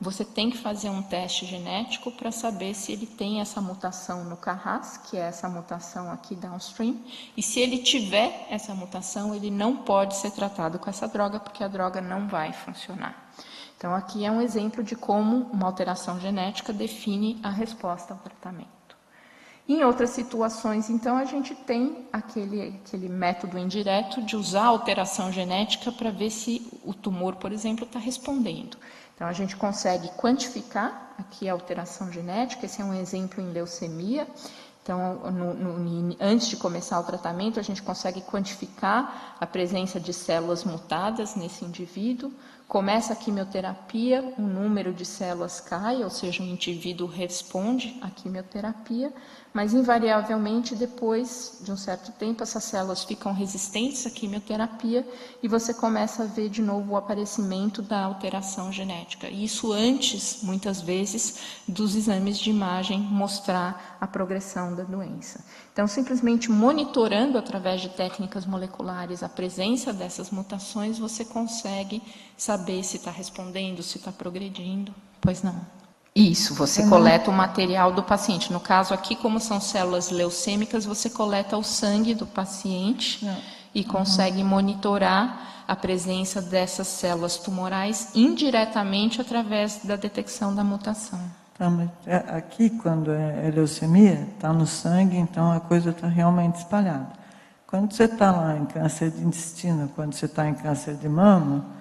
você tem que fazer um teste genético para saber se ele tem essa mutação no Carras, que é essa mutação aqui downstream, e se ele tiver essa mutação, ele não pode ser tratado com essa droga, porque a droga não vai funcionar. Então, aqui é um exemplo de como uma alteração genética define a resposta ao tratamento. Em outras situações, então, a gente tem aquele método indireto de usar a alteração genética para ver se o tumor, por exemplo, está respondendo. Então, a gente consegue quantificar aqui a alteração genética, esse é um exemplo em leucemia. Então, antes de começar o tratamento, a gente consegue quantificar a presença de células mutadas nesse indivíduo. Começa a quimioterapia, o número de células cai, ou seja, o indivíduo responde à quimioterapia, mas invariavelmente, depois de um certo tempo, essas células ficam resistentes à quimioterapia e você começa a ver de novo o aparecimento da alteração genética. Isso antes, muitas vezes, dos exames de imagem mostrar a progressão da doença. Então, simplesmente monitorando através de técnicas moleculares a presença dessas mutações, você consegue saber se está respondendo, se está progredindo. Pois não. Isso, você coleta o material do paciente. No caso aqui, como são células leucêmicas, você coleta o sangue do paciente e consegue monitorar a presença dessas células tumorais indiretamente através da detecção da mutação. Tá, mas aqui, quando é leucemia, está no sangue, então a coisa está realmente espalhada. Quando você está lá em câncer de intestino, quando você está em câncer de mama,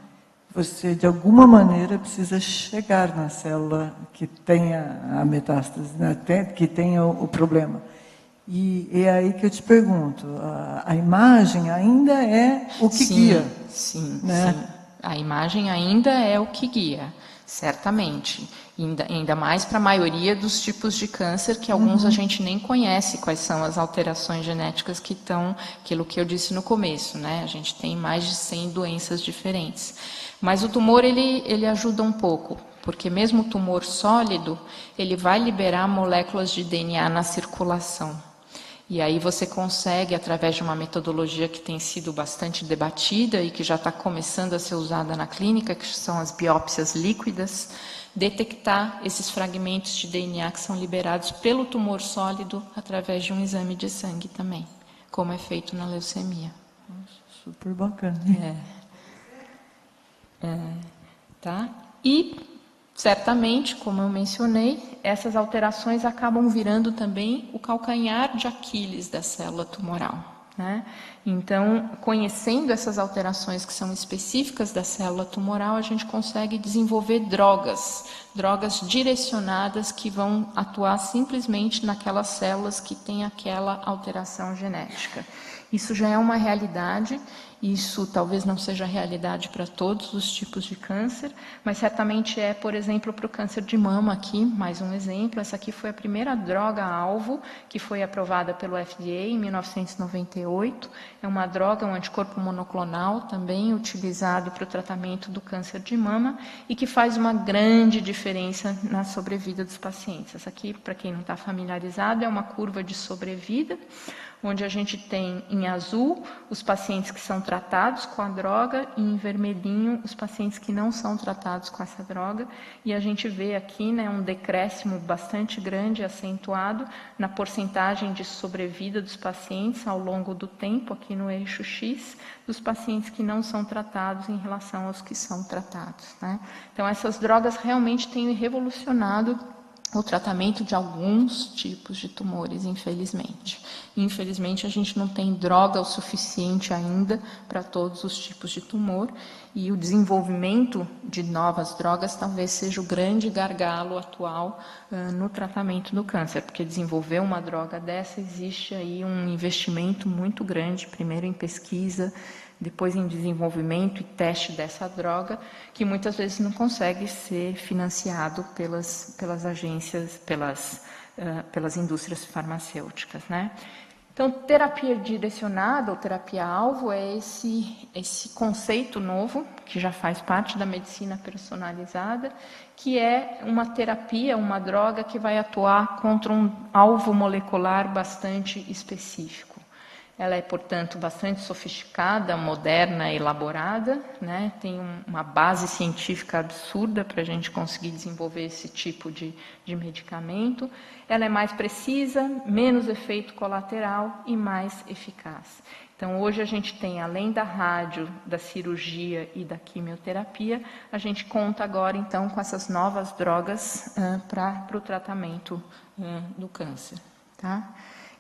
você, de alguma maneira, precisa chegar na célula que tenha a metástase, né, que tenha o problema. E é aí que eu te pergunto, a imagem ainda é o que guia? Sim, né? sim. A imagem ainda é o que guia, certamente. Ainda mais para a maioria dos tipos de câncer, que alguns a gente nem conhece quais são as alterações genéticas que estão, aquilo que eu disse no começo, né? A gente tem mais de 100 doenças diferentes. Mas o tumor, ele ajuda um pouco, porque mesmo o tumor sólido, ele vai liberar moléculas de DNA na circulação. E aí você consegue, através de uma metodologia que tem sido bastante debatida e que já está começando a ser usada na clínica, que são as biópsias líquidas, detectar esses fragmentos de DNA que são liberados pelo tumor sólido através de um exame de sangue também, como é feito na leucemia. Nossa, super bacana. Tá? E, certamente, como eu mencionei, essas alterações acabam virando também o calcanhar de Aquiles da célula tumoral, né? Então, conhecendo essas alterações que são específicas da célula tumoral, a gente consegue desenvolver drogas direcionadas que vão atuar simplesmente naquelas células que têm aquela alteração genética. Isso já é uma realidade, isso talvez não seja realidade para todos os tipos de câncer, mas certamente é, por exemplo, para o câncer de mama aqui, mais um exemplo. Essa aqui foi a primeira droga-alvo que foi aprovada pelo FDA em 1998. É uma droga, um anticorpo monoclonal, também utilizado para o tratamento do câncer de mama e que faz uma grande diferença na sobrevida dos pacientes. Essa aqui, para quem não está familiarizado, é uma curva de sobrevida, onde a gente tem em azul os pacientes que são tratados com a droga e em vermelhinho os pacientes que não são tratados com essa droga. E a gente vê aqui, né, um decréscimo bastante grande, acentuado, na porcentagem de sobrevida dos pacientes ao longo do tempo, aqui no eixo X, dos pacientes que não são tratados em relação aos que são tratados, né? Então, essas drogas realmente têm revolucionado o tratamento de alguns tipos de tumores, infelizmente. Infelizmente, a gente não tem droga o suficiente ainda para todos os tipos de tumor, e o desenvolvimento de novas drogas talvez seja o grande gargalo atual no tratamento do câncer, porque desenvolver uma droga dessa existe aí um investimento muito grande, primeiro em pesquisa, depois em desenvolvimento e teste dessa droga, que muitas vezes não consegue ser financiado pelas agências, pelas indústrias farmacêuticas, né? Então, terapia direcionada ou terapia-alvo é esse conceito novo, que já faz parte da medicina personalizada, que é uma terapia, uma droga que vai atuar contra um alvo molecular bastante específico. Ela é, portanto, bastante sofisticada, moderna, elaborada, né? Tem uma base científica absurda para a gente conseguir desenvolver esse tipo de medicamento. Ela é mais precisa, menos efeito colateral e mais eficaz. Então, hoje a gente tem, além da rádio, da cirurgia e da quimioterapia, a gente conta agora, então, com essas novas drogas para o tratamento do câncer, tá?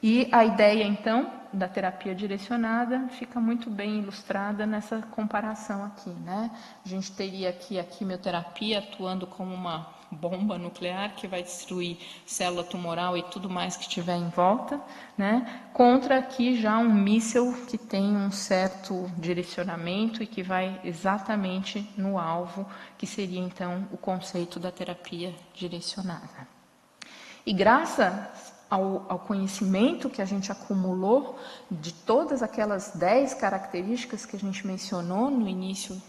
E a ideia, então, da terapia direcionada fica muito bem ilustrada nessa comparação aqui, né? A gente teria aqui a quimioterapia atuando como uma bomba nuclear que vai destruir célula tumoral e tudo mais que tiver em volta, né? Contra aqui já um míssil que tem um certo direcionamento e que vai exatamente no alvo, que seria, então, o conceito da terapia direcionada. E graças ao conhecimento que a gente acumulou de todas aquelas 10 características que a gente mencionou no início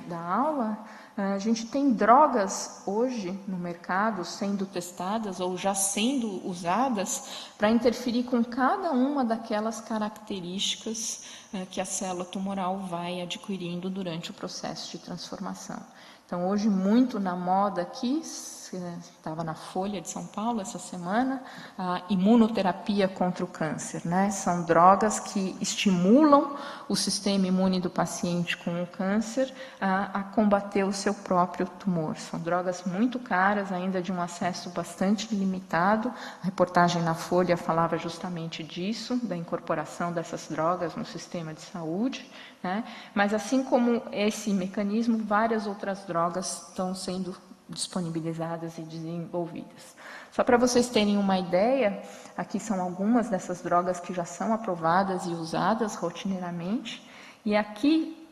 da aula, a gente tem drogas hoje no mercado sendo testadas ou já sendo usadas para interferir com cada uma daquelas características que a célula tumoral vai adquirindo durante o processo de transformação. Então, hoje, muito na moda aqui, estava na Folha de São Paulo essa semana, a imunoterapia contra o câncer, né? São drogas que estimulam o sistema imune do paciente com o câncer a combater o seu próprio tumor. São drogas muito caras, ainda de um acesso bastante limitado. A reportagem na Folha falava justamente disso, da incorporação dessas drogas no sistema de saúde, né? Mas assim como esse mecanismo, várias outras drogas estão sendo disponibilizadas e desenvolvidas. Só para vocês terem uma ideia, aqui são algumas dessas drogas que já são aprovadas e usadas rotineiramente, e aqui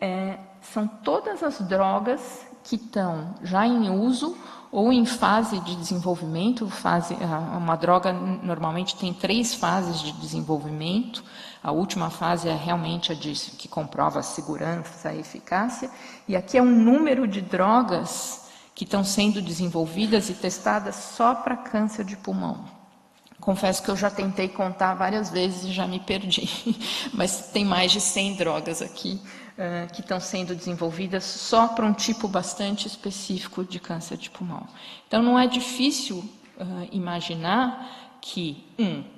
são todas as drogas que estão já em uso ou em fase de desenvolvimento. Uma droga normalmente tem 3 fases de desenvolvimento. A última fase é realmente a que comprova a segurança, a eficácia, e aqui é um número de drogas que estão sendo desenvolvidas e testadas só para câncer de pulmão. Confesso que eu já tentei contar várias vezes e já me perdi, mas tem mais de 100 drogas aqui que estão sendo desenvolvidas só para um tipo bastante específico de câncer de pulmão. Então, não é difícil imaginar que,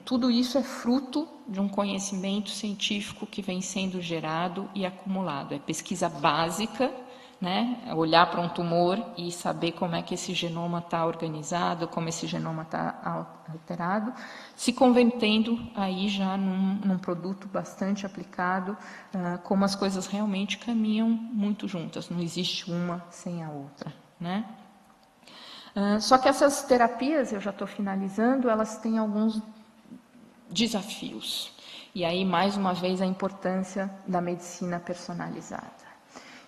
tudo isso é fruto de um conhecimento científico que vem sendo gerado e acumulado. É pesquisa básica, né? Olhar para um tumor e saber como é que esse genoma está organizado, como esse genoma está alterado, se convertendo aí já num produto bastante aplicado, como as coisas realmente caminham muito juntas, não existe uma sem a outra, né? Só que essas terapias, eu já estou finalizando, elas têm alguns desafios. E aí, mais uma vez, a importância da medicina personalizada.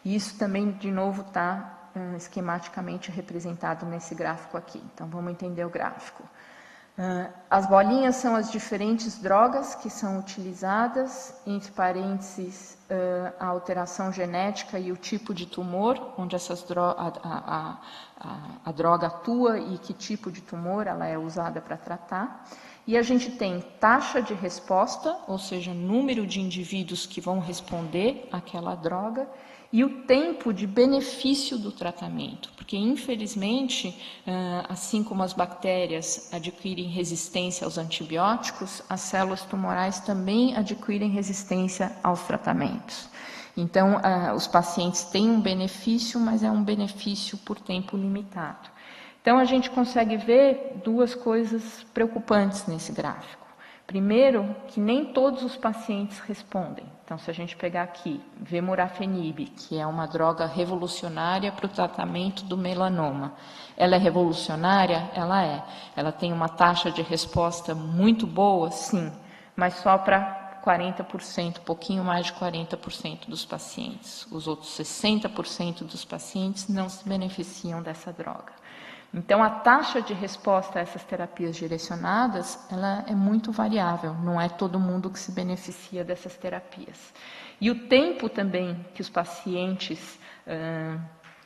E isso também, de novo, está esquematicamente representado nesse gráfico aqui. Então, vamos entender o gráfico. As bolinhas são as diferentes drogas que são utilizadas, entre parênteses, a alteração genética e o tipo de tumor, onde a droga atua e que tipo de tumor ela é usada para tratar. E a gente tem taxa de resposta, ou seja, número de indivíduos que vão responder àquela droga, e o tempo de benefício do tratamento, porque infelizmente, assim como as bactérias adquirem resistência aos antibióticos, as células tumorais também adquirem resistência aos tratamentos. Então, os pacientes têm um benefício, mas é um benefício por tempo limitado. Então, a gente consegue ver duas coisas preocupantes nesse gráfico. Primeiro, que nem todos os pacientes respondem. Então, se a gente pegar aqui, Vemurafenib, que é uma droga revolucionária para o tratamento do melanoma. Ela é revolucionária? Ela é. Ela tem uma taxa de resposta muito boa? Sim, mas só para 40%, pouquinho mais de 40% dos pacientes. Os outros 60% dos pacientes não se beneficiam dessa droga. Então, a taxa de resposta a essas terapias direcionadas, ela é muito variável, não é todo mundo que se beneficia dessas terapias. E o tempo também que os pacientes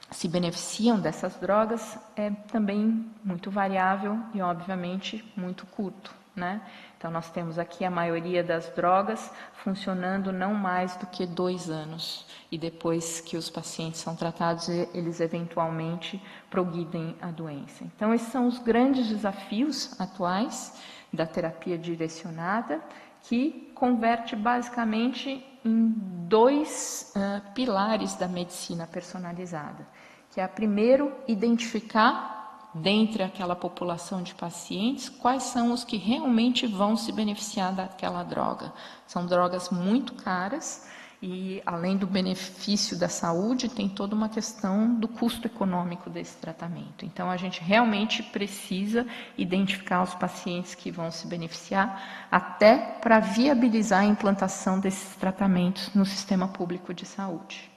se beneficiam dessas drogas é também muito variável e, obviamente, muito curto, né? Então, nós temos aqui a maioria das drogas funcionando não mais do que 2 anos. E depois que os pacientes são tratados, eles eventualmente progridem a doença. Então, esses são os grandes desafios atuais da terapia direcionada, que converte basicamente em 2 pilares da medicina personalizada. Que é, primeiro, identificar dentre aquela população de pacientes, quais são os que realmente vão se beneficiar daquela droga. São drogas muito caras e, além do benefício da saúde, tem toda uma questão do custo econômico desse tratamento. Então, a gente realmente precisa identificar os pacientes que vão se beneficiar, até para viabilizar a implantação desses tratamentos no sistema público de saúde.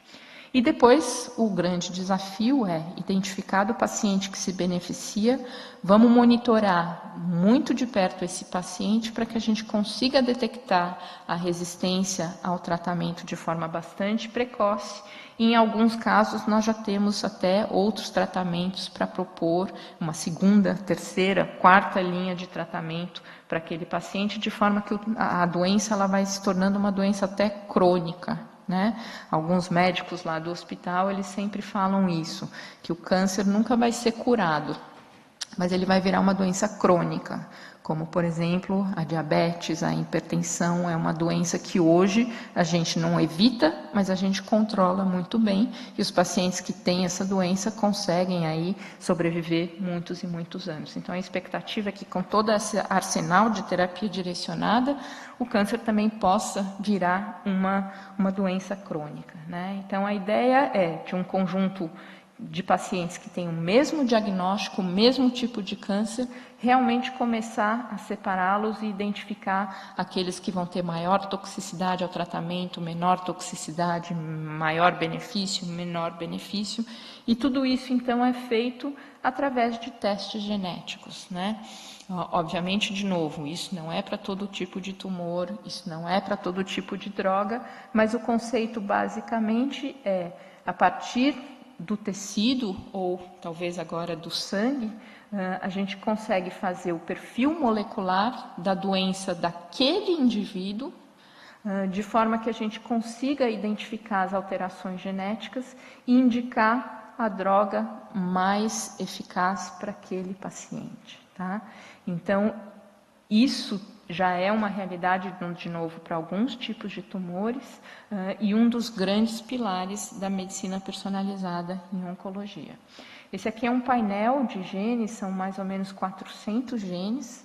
E depois, o grande desafio é identificar o paciente que se beneficia, vamos monitorar muito de perto esse paciente para que a gente consiga detectar a resistência ao tratamento de forma bastante precoce. E, em alguns casos, nós já temos até outros tratamentos para propor uma segunda, terceira, quarta linha de tratamento para aquele paciente, de forma que a doença ela vai se tornando uma doença até crônica. Né? Alguns médicos lá do hospital, eles sempre falam isso, que o câncer nunca vai ser curado, mas ele vai virar uma doença crônica, como, por exemplo, a diabetes, a hipertensão, é uma doença que hoje a gente não evita, mas a gente controla muito bem, e os pacientes que têm essa doença conseguem aí sobreviver muitos e muitos anos. Então, a expectativa é que com todo esse arsenal de terapia direcionada, o câncer também possa virar uma doença crônica, né? Então, a ideia é de um conjunto de pacientes que têm o mesmo diagnóstico, o mesmo tipo de câncer, realmente começar a separá-los e identificar aqueles que vão ter maior toxicidade ao tratamento, menor toxicidade, maior benefício, menor benefício. E tudo isso, então, é feito através de testes genéticos, né? Obviamente, de novo, isso não é para todo tipo de tumor, isso não é para todo tipo de droga, mas o conceito, basicamente, é, a partir do tecido, ou talvez agora do sangue, a gente consegue fazer o perfil molecular da doença daquele indivíduo, de forma que a gente consiga identificar as alterações genéticas e indicar a droga mais eficaz para aquele paciente, tá? Então, isso já é uma realidade, de novo, para alguns tipos de tumores, e um dos grandes pilares da medicina personalizada em oncologia. Esse aqui é um painel de genes, são mais ou menos 400 genes.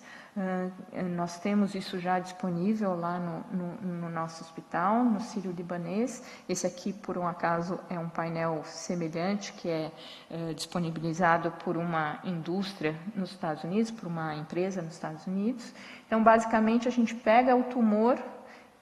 Nós temos isso já disponível lá no nosso hospital, no Sírio-Libanês. Esse aqui, por um acaso, é um painel semelhante, que é disponibilizado por uma indústria nos Estados Unidos, por uma empresa nos Estados Unidos. Então, basicamente, a gente pega o tumor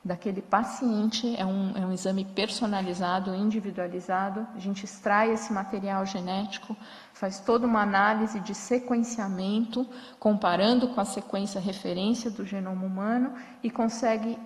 daquele paciente, é um exame personalizado, individualizado, a gente extrai esse material genético, faz toda uma análise de sequenciamento, comparando com a sequência referência do genoma humano e consegue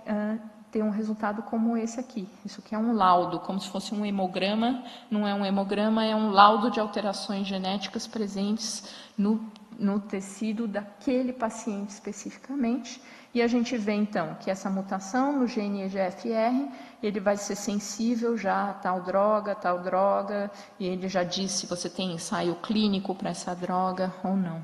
ter um resultado como esse aqui. Isso aqui é um laudo, como se fosse um hemograma, não é um hemograma, é um laudo de alterações genéticas presentes no tecido daquele paciente especificamente. E a gente vê, então, que essa mutação no gene EGFR, ele vai ser sensível já a tal droga, e ele já diz se você tem ensaio clínico para essa droga ou não.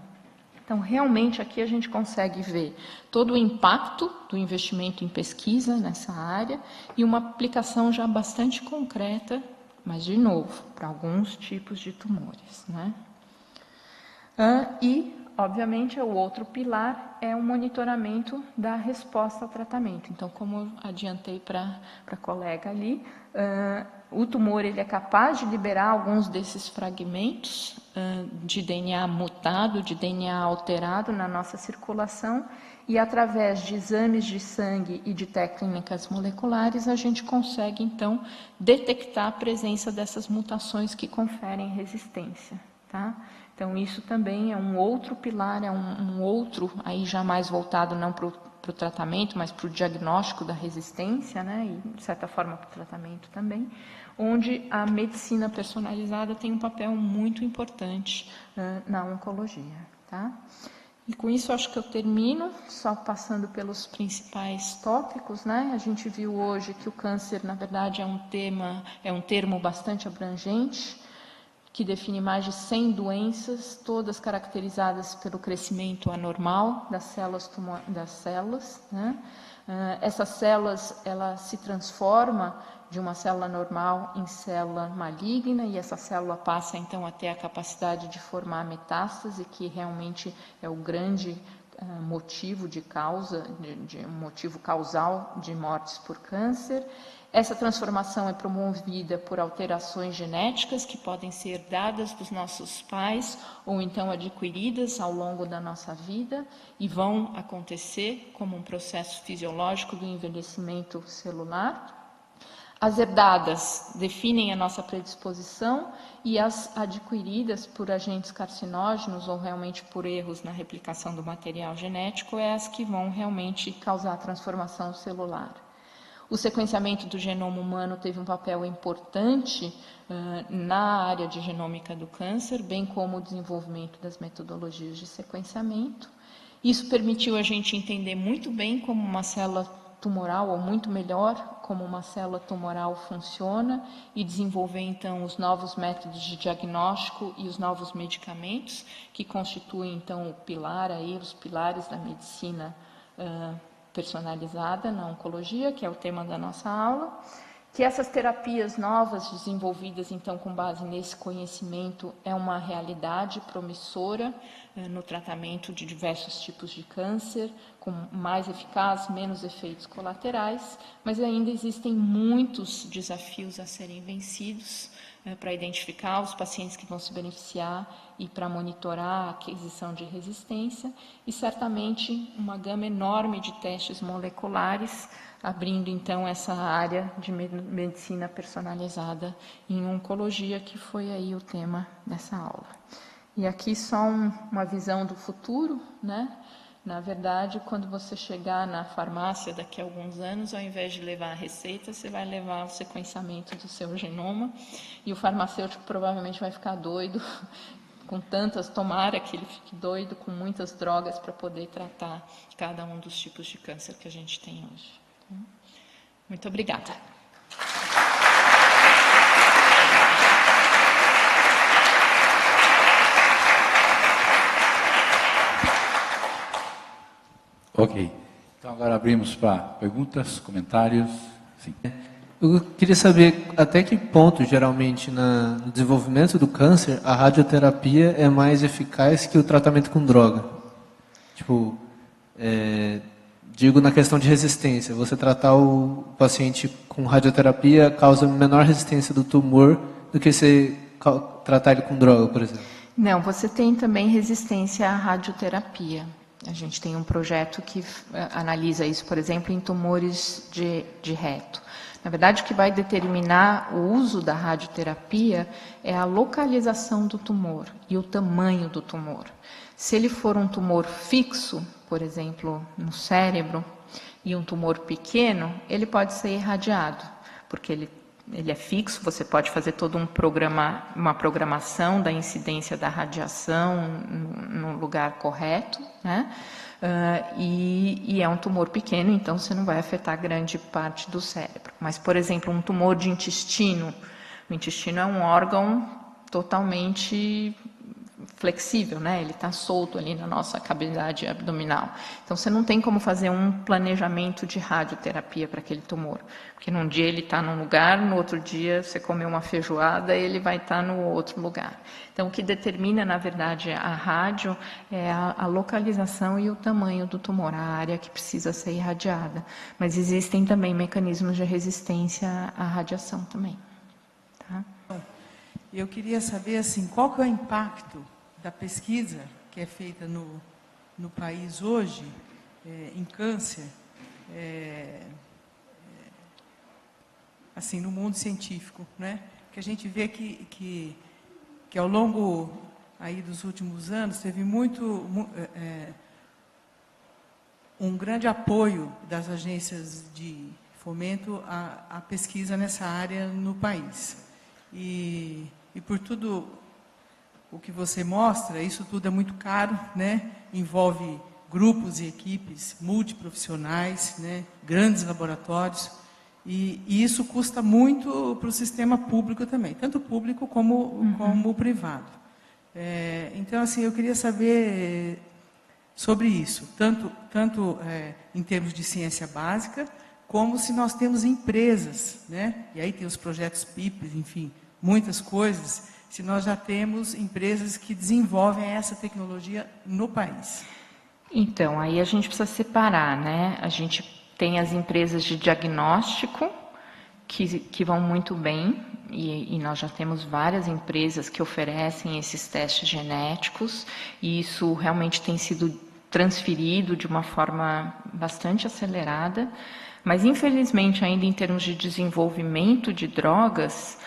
Então, realmente, aqui a gente consegue ver todo o impacto do investimento em pesquisa nessa área e uma aplicação já bastante concreta, mas, de novo, para alguns tipos de tumores, né? Obviamente, o outro pilar é o monitoramento da resposta ao tratamento. Então, como eu adiantei para a colega ali, o tumor ele é capaz de liberar alguns desses fragmentos de DNA mutado, de DNA alterado na nossa circulação, e através de exames de sangue e de técnicas moleculares, a gente consegue, então, detectar a presença dessas mutações que conferem resistência, tá? Então, isso também é um outro pilar, é um outro, aí já mais voltado não para o tratamento, mas para o diagnóstico da resistência, né, e de certa forma para o tratamento também, onde a medicina personalizada tem um papel muito importante na oncologia, tá? E com isso acho que eu termino, só passando pelos principais tópicos, né? A gente viu hoje que o câncer, na verdade, é um termo bastante abrangente, que define mais de 100 doenças, todas caracterizadas pelo crescimento anormal das células, né? Essas células, ela se transforma de uma célula normal em célula maligna, e essa célula passa então a ter a capacidade de formar metástase, que realmente é o grande motivo de causa, um motivo causal de mortes por câncer. Essa transformação é promovida por alterações genéticas que podem ser herdadas dos nossos pais ou então adquiridas ao longo da nossa vida e vão acontecer como um processo fisiológico do envelhecimento celular. As herdadas definem a nossa predisposição e as adquiridas por agentes carcinógenos ou realmente por erros na replicação do material genético é as que vão realmente causar a transformação celular. O sequenciamento do genoma humano teve um papel importante na área de genômica do câncer, bem como o desenvolvimento das metodologias de sequenciamento. Isso permitiu a gente entender muito bem como uma célula tumoral, ou muito melhor, como uma célula tumoral funciona e desenvolver, então, os novos métodos de diagnóstico e os novos medicamentos, que constituem, então, o pilar aí, os pilares da medicina personalizada na oncologia, que é o tema da nossa aula, que essas terapias novas desenvolvidas, então, com base nesse conhecimento, é uma realidade promissora no tratamento de diversos tipos de câncer, com mais eficaz, menos efeitos colaterais, mas ainda existem muitos desafios a serem vencidos para identificar os pacientes que vão se beneficiar e para monitorar a aquisição de resistência, e certamente uma gama enorme de testes moleculares, abrindo então essa área de medicina personalizada em oncologia, que foi aí o tema dessa aula. E aqui só uma visão do futuro, né? Na verdade, quando você chegar na farmácia daqui a alguns anos, ao invés de levar a receita, você vai levar o sequenciamento do seu genoma, e o farmacêutico provavelmente vai ficar doido com tantas, tomara que ele fique doido com muitas drogas para poder tratar cada um dos tipos de câncer que a gente tem hoje. Muito obrigada. Ok. Então agora abrimos para perguntas, comentários. Sim. Eu queria saber até que ponto, geralmente, no desenvolvimento do câncer, a radioterapia é mais eficaz que o tratamento com droga. Tipo, digo na questão de resistência. Você tratar o paciente com radioterapia causa menor resistência do tumor do que você tratar ele com droga, por exemplo. Não, você tem também resistência à radioterapia. A gente tem um projeto que analisa isso, por exemplo, em tumores de reto. Na verdade, o que vai determinar o uso da radioterapia é a localização do tumor e o tamanho do tumor. Se ele for um tumor fixo, por exemplo, no cérebro, e um tumor pequeno, ele pode ser irradiado, porque ele é fixo, você pode fazer todo uma programação da incidência da radiação no lugar correto, né? E é um tumor pequeno, então você não vai afetar grande parte do cérebro. Mas, por exemplo, um tumor de intestino, o intestino é um órgão totalmente flexível, né? Ele está solto ali na nossa cavidade abdominal. Então, você não tem como fazer um planejamento de radioterapia para aquele tumor. Porque num dia ele está num lugar, no outro dia você comeu uma feijoada e ele vai estar no outro lugar. Então, o que determina, na verdade, a rádio é a localização e o tamanho do tumor, a área que precisa ser irradiada. Mas existem também mecanismos de resistência à radiação também. Tá? Eu queria saber, assim, qual que é o impacto da pesquisa que é feita no país hoje, em câncer, assim, no mundo científico, né? Que a gente vê que ao longo aí dos últimos anos teve um grande apoio das agências de fomento à pesquisa nessa área no país. E por tudo o que você mostra, isso tudo é muito caro, né? Envolve grupos e equipes multiprofissionais, né? Grandes laboratórios, e isso custa muito para o sistema público também, tanto público como privado. Então, assim, eu queria saber sobre isso, tanto em termos de ciência básica, como se nós temos empresas, né? E aí tem os projetos PIPs, enfim, muitas coisas, se nós já temos empresas que desenvolvem essa tecnologia no país. Então, aí a gente precisa separar, né? A gente tem as empresas de diagnóstico que vão muito bem, e nós já temos várias empresas que oferecem esses testes genéticos, e isso realmente tem sido transferido de uma forma bastante acelerada, mas infelizmente ainda em termos de desenvolvimento de drogas,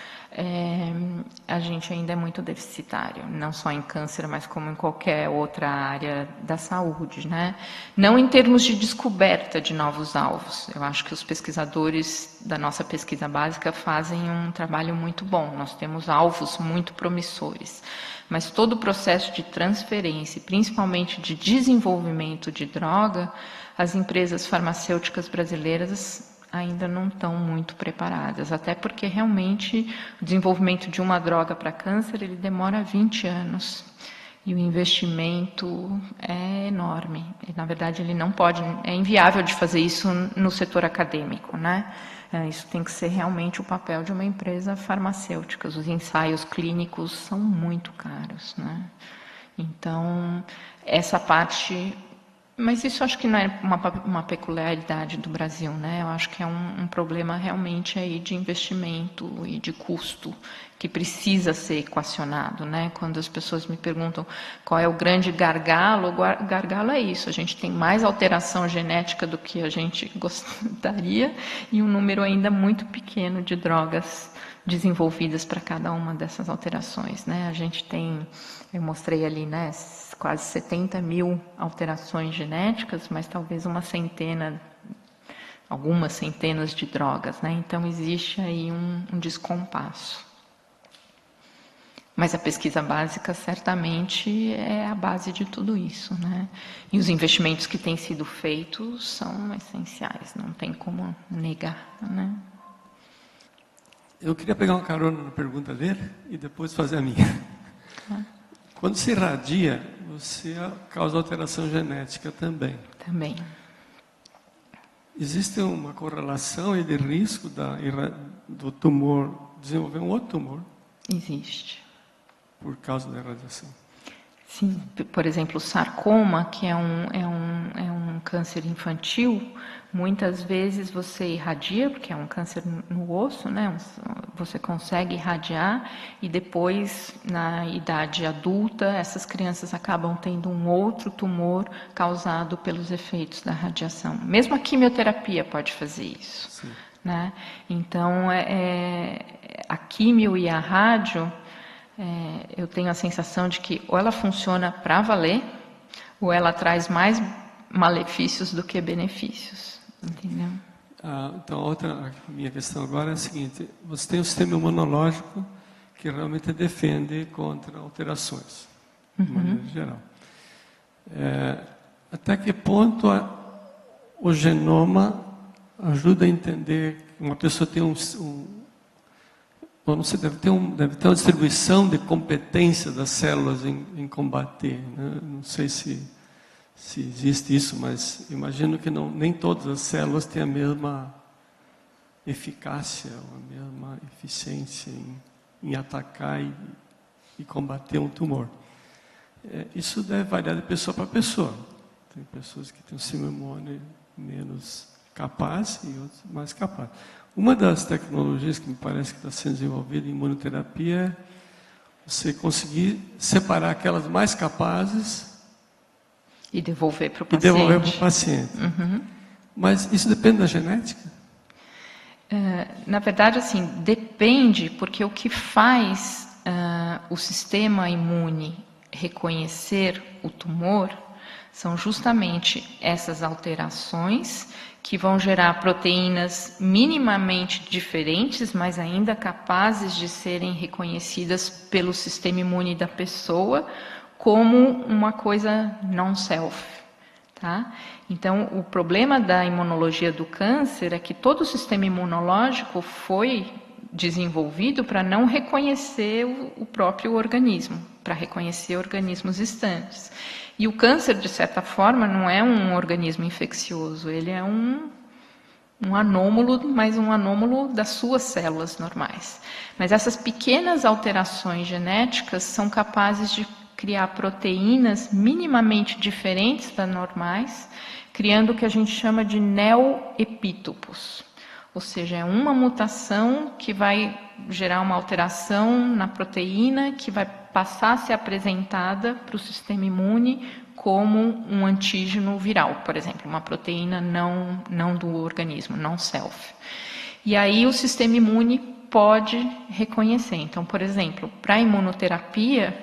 a gente ainda é muito deficitário, não só em câncer, mas como em qualquer outra área da saúde, né? Não em termos de descoberta de novos alvos. Eu acho que os pesquisadores da nossa pesquisa básica fazem um trabalho muito bom. Nós temos alvos muito promissores. Mas todo o processo de transferência, principalmente de desenvolvimento de droga, as empresas farmacêuticas brasileiras ainda não estão muito preparadas, até porque realmente o desenvolvimento de uma droga para câncer, ele demora 20 anos e o investimento é enorme. E, na verdade, ele não pode, é inviável de fazer isso no setor acadêmico, né? Isso tem que ser realmente o papel de uma empresa farmacêutica. Os ensaios clínicos são muito caros, né? Então, essa parte... Mas isso acho que não é uma peculiaridade do Brasil, né? Eu acho que é um problema realmente aí de investimento e de custo que precisa ser equacionado, né? Quando as pessoas me perguntam qual é o grande gargalo, o gargalo é isso, a gente tem mais alteração genética do que a gente gostaria e um número ainda muito pequeno de drogas desenvolvidas para cada uma dessas alterações, né? A gente tem, eu mostrei ali, né, quase 70 mil alterações genéticas, mas talvez algumas centenas de drogas, né? Então existe aí um descompasso. Mas a pesquisa básica certamente é a base de tudo isso, né? E os investimentos que têm sido feitos são essenciais, não tem como negar, né? Eu queria pegar uma carona na pergunta dele e depois fazer a minha. Quando se irradia, você causa alteração genética também. Também. Existe uma correlação e de risco do tumor desenvolver um outro tumor Existe. por causa da radiação? Sim, por exemplo, o sarcoma, que é um câncer infantil, muitas vezes você irradia, porque é um câncer no osso, né? Você consegue irradiar e depois, na idade adulta, essas crianças acabam tendo um outro tumor causado pelos efeitos da radiação. Mesmo a quimioterapia pode fazer isso. Sim. Né? Então, a quimio e a rádio, eu tenho a sensação de que ou ela funciona para valer, ou ela traz mais malefícios do que benefícios. Entendeu? Então, a minha questão agora é a seguinte: você tem um sistema imunológico que realmente defende contra alterações, de maneira geral. Até que ponto o genoma ajuda a entender que uma pessoa tem deve ter uma distribuição de competência das células em combater, né? Não sei se existe isso, mas imagino que nem todas as células têm a mesma eficácia, ou a mesma eficiência em atacar e combater um tumor. Isso deve variar de pessoa para pessoa. Tem pessoas que têm um sistema imune menos capaz e outros mais capazes. Uma das tecnologias que me parece que está sendo desenvolvida em imunoterapia é você conseguir separar aquelas mais capazes e devolver para o e paciente. devolver para o paciente. Mas isso depende da genética? Na verdade, assim, depende, porque o que faz o sistema imune reconhecer o tumor são justamente essas alterações que vão gerar proteínas minimamente diferentes, mas ainda capazes de serem reconhecidas pelo sistema imune da pessoa como uma coisa non-self. Tá? Então, o problema da imunologia do câncer é que todo o sistema imunológico foi desenvolvido para não reconhecer o próprio organismo, para reconhecer organismos distantes. E o câncer, de certa forma, não é um organismo infeccioso, ele é um anômalo, mas um anômalo das suas células normais. Mas essas pequenas alterações genéticas são capazes de criar proteínas minimamente diferentes das normais, criando o que a gente chama de neoepítopos. Ou seja, é uma mutação que vai gerar uma alteração na proteína que vai passar a ser apresentada para o sistema imune como um antígeno viral, por exemplo, uma proteína não do organismo, não self. E aí o sistema imune pode reconhecer. Então, por exemplo, para a imunoterapia,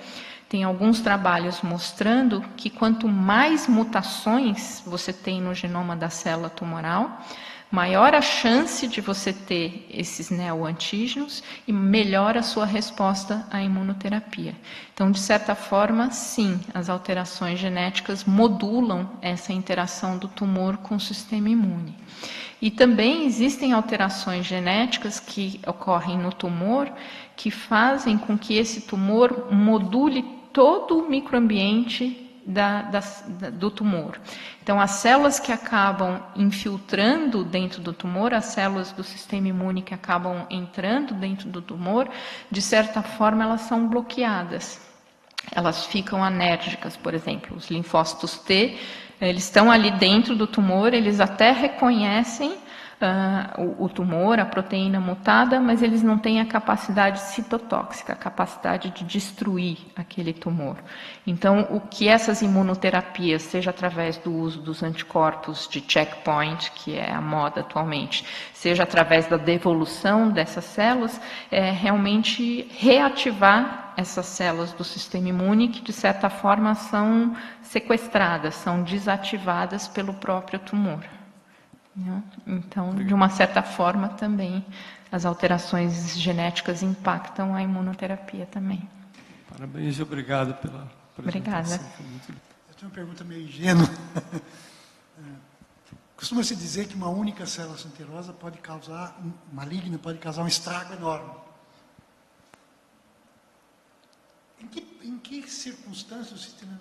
tem alguns trabalhos mostrando que quanto mais mutações você tem no genoma da célula tumoral, maior a chance de você ter esses neoantígenos e melhor a sua resposta à imunoterapia. Então, de certa forma, sim, as alterações genéticas modulam essa interação do tumor com o sistema imune. E também existem alterações genéticas que ocorrem no tumor que fazem com que esse tumor module todo o microambiente do tumor. Então, as células que acabam infiltrando dentro do tumor, as células do sistema imune que acabam entrando dentro do tumor, de certa forma, elas são bloqueadas. Elas ficam anérgicas, por exemplo. Os linfócitos T, eles estão ali dentro do tumor, eles até reconhecem o tumor, a proteína mutada, mas eles não têm a capacidade citotóxica, a capacidade de destruir aquele tumor. Então, o que essas imunoterapias, seja através do uso dos anticorpos de checkpoint, que é a moda atualmente, seja através da devolução dessas células, é realmente reativar essas células do sistema imune que, de certa forma, são sequestradas, são desativadas pelo próprio tumor. Então, de uma certa forma, também as alterações genéticas impactam a imunoterapia também. Parabéns e obrigado pela apresentação. Obrigada. Foi muito... Eu tenho uma pergunta meio ingênua. Costuma-se dizer que uma única célula cancerosa pode causar, maligna, pode causar um estrago enorme. Em que circunstâncias o sistema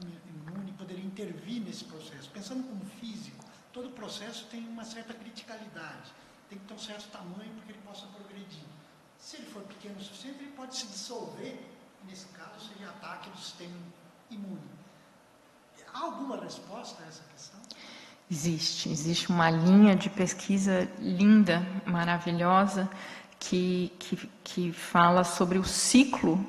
imune poderia intervir nesse processo? Pensando como físico, todo processo tem uma certa criticalidade, tem que ter um certo tamanho para que ele possa progredir. Se ele for pequeno o suficiente, ele pode se dissolver, nesse caso seria ataque do sistema imune. Há alguma resposta a essa questão? Existe uma linha de pesquisa linda, maravilhosa, que fala sobre o ciclo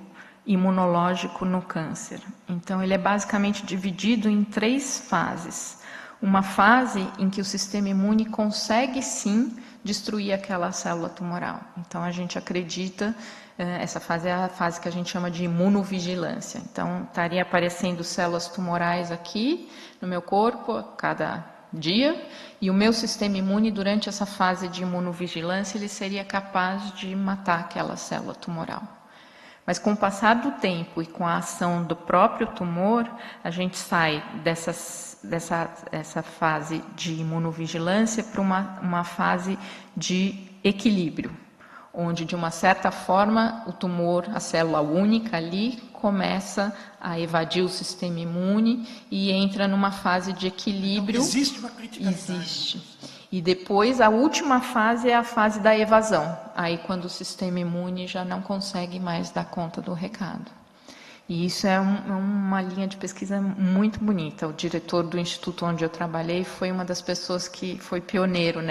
imunológico no câncer. Então, ele é basicamente dividido em 3 fases. Uma fase em que o sistema imune consegue, sim, destruir aquela célula tumoral. Então, a gente acredita, essa fase é a fase que a gente chama de imunovigilância. Então, estaria aparecendo células tumorais aqui no meu corpo, a cada dia, e o meu sistema imune, durante essa fase de imunovigilância, ele seria capaz de matar aquela célula tumoral. Mas com o passar do tempo e com a ação do próprio tumor, a gente sai dessa fase de imunovigilância para uma fase de equilíbrio, onde, de uma certa forma, o tumor, a célula única ali, começa a evadir o sistema imune e entra numa fase de equilíbrio. Então, existe uma criticalidade. Existe. E depois, a última fase é a fase da evasão. Aí, quando o sistema imune já não consegue mais dar conta do recado. E isso é uma linha de pesquisa muito bonita. O diretor do instituto onde eu trabalhei foi uma das pessoas que foi pioneiro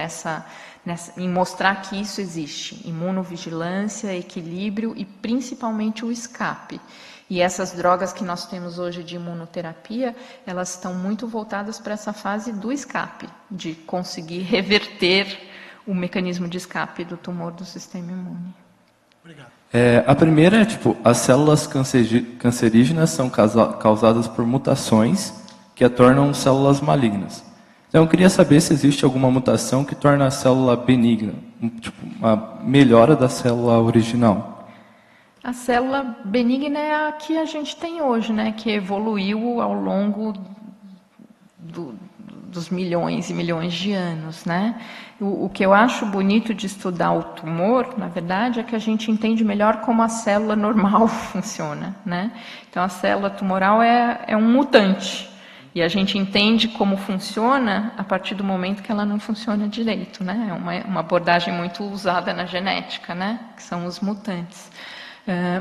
em mostrar que isso existe. Imunovigilância, equilíbrio e principalmente o escape. E essas drogas que nós temos hoje de imunoterapia, elas estão muito voltadas para essa fase do escape, de conseguir reverter o mecanismo de escape do tumor do sistema imune. Obrigado. A primeira é, as células cancerígenas são causadas por mutações que a tornam células malignas. Então, eu queria saber se existe alguma mutação que torna a célula benigna, uma melhora da célula original. A célula benigna é a que a gente tem hoje, né, que evoluiu ao longo dos milhões e milhões de anos, né? O que eu acho bonito de estudar o tumor, na verdade, é que a gente entende melhor como a célula normal funciona, né? Então, a célula tumoral é um mutante. E a gente entende como funciona a partir do momento que ela não funciona direito, né? É uma abordagem muito usada na genética, né? Que são os mutantes.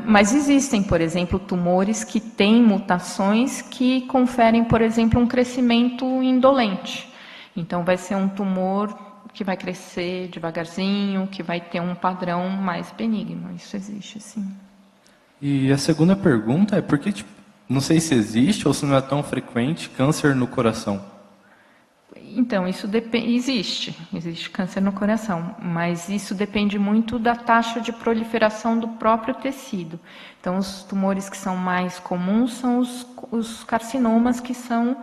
Mas existem, por exemplo, tumores que têm mutações que conferem, por exemplo, um crescimento indolente. Então, vai ser um tumor que vai crescer devagarzinho, que vai ter um padrão mais benigno. Isso existe, sim. E a segunda pergunta é por que, não sei se existe ou se não é tão frequente, câncer no coração? Então, isso existe câncer no coração, mas isso depende muito da taxa de proliferação do próprio tecido. Então, os tumores que são mais comuns são os carcinomas, que são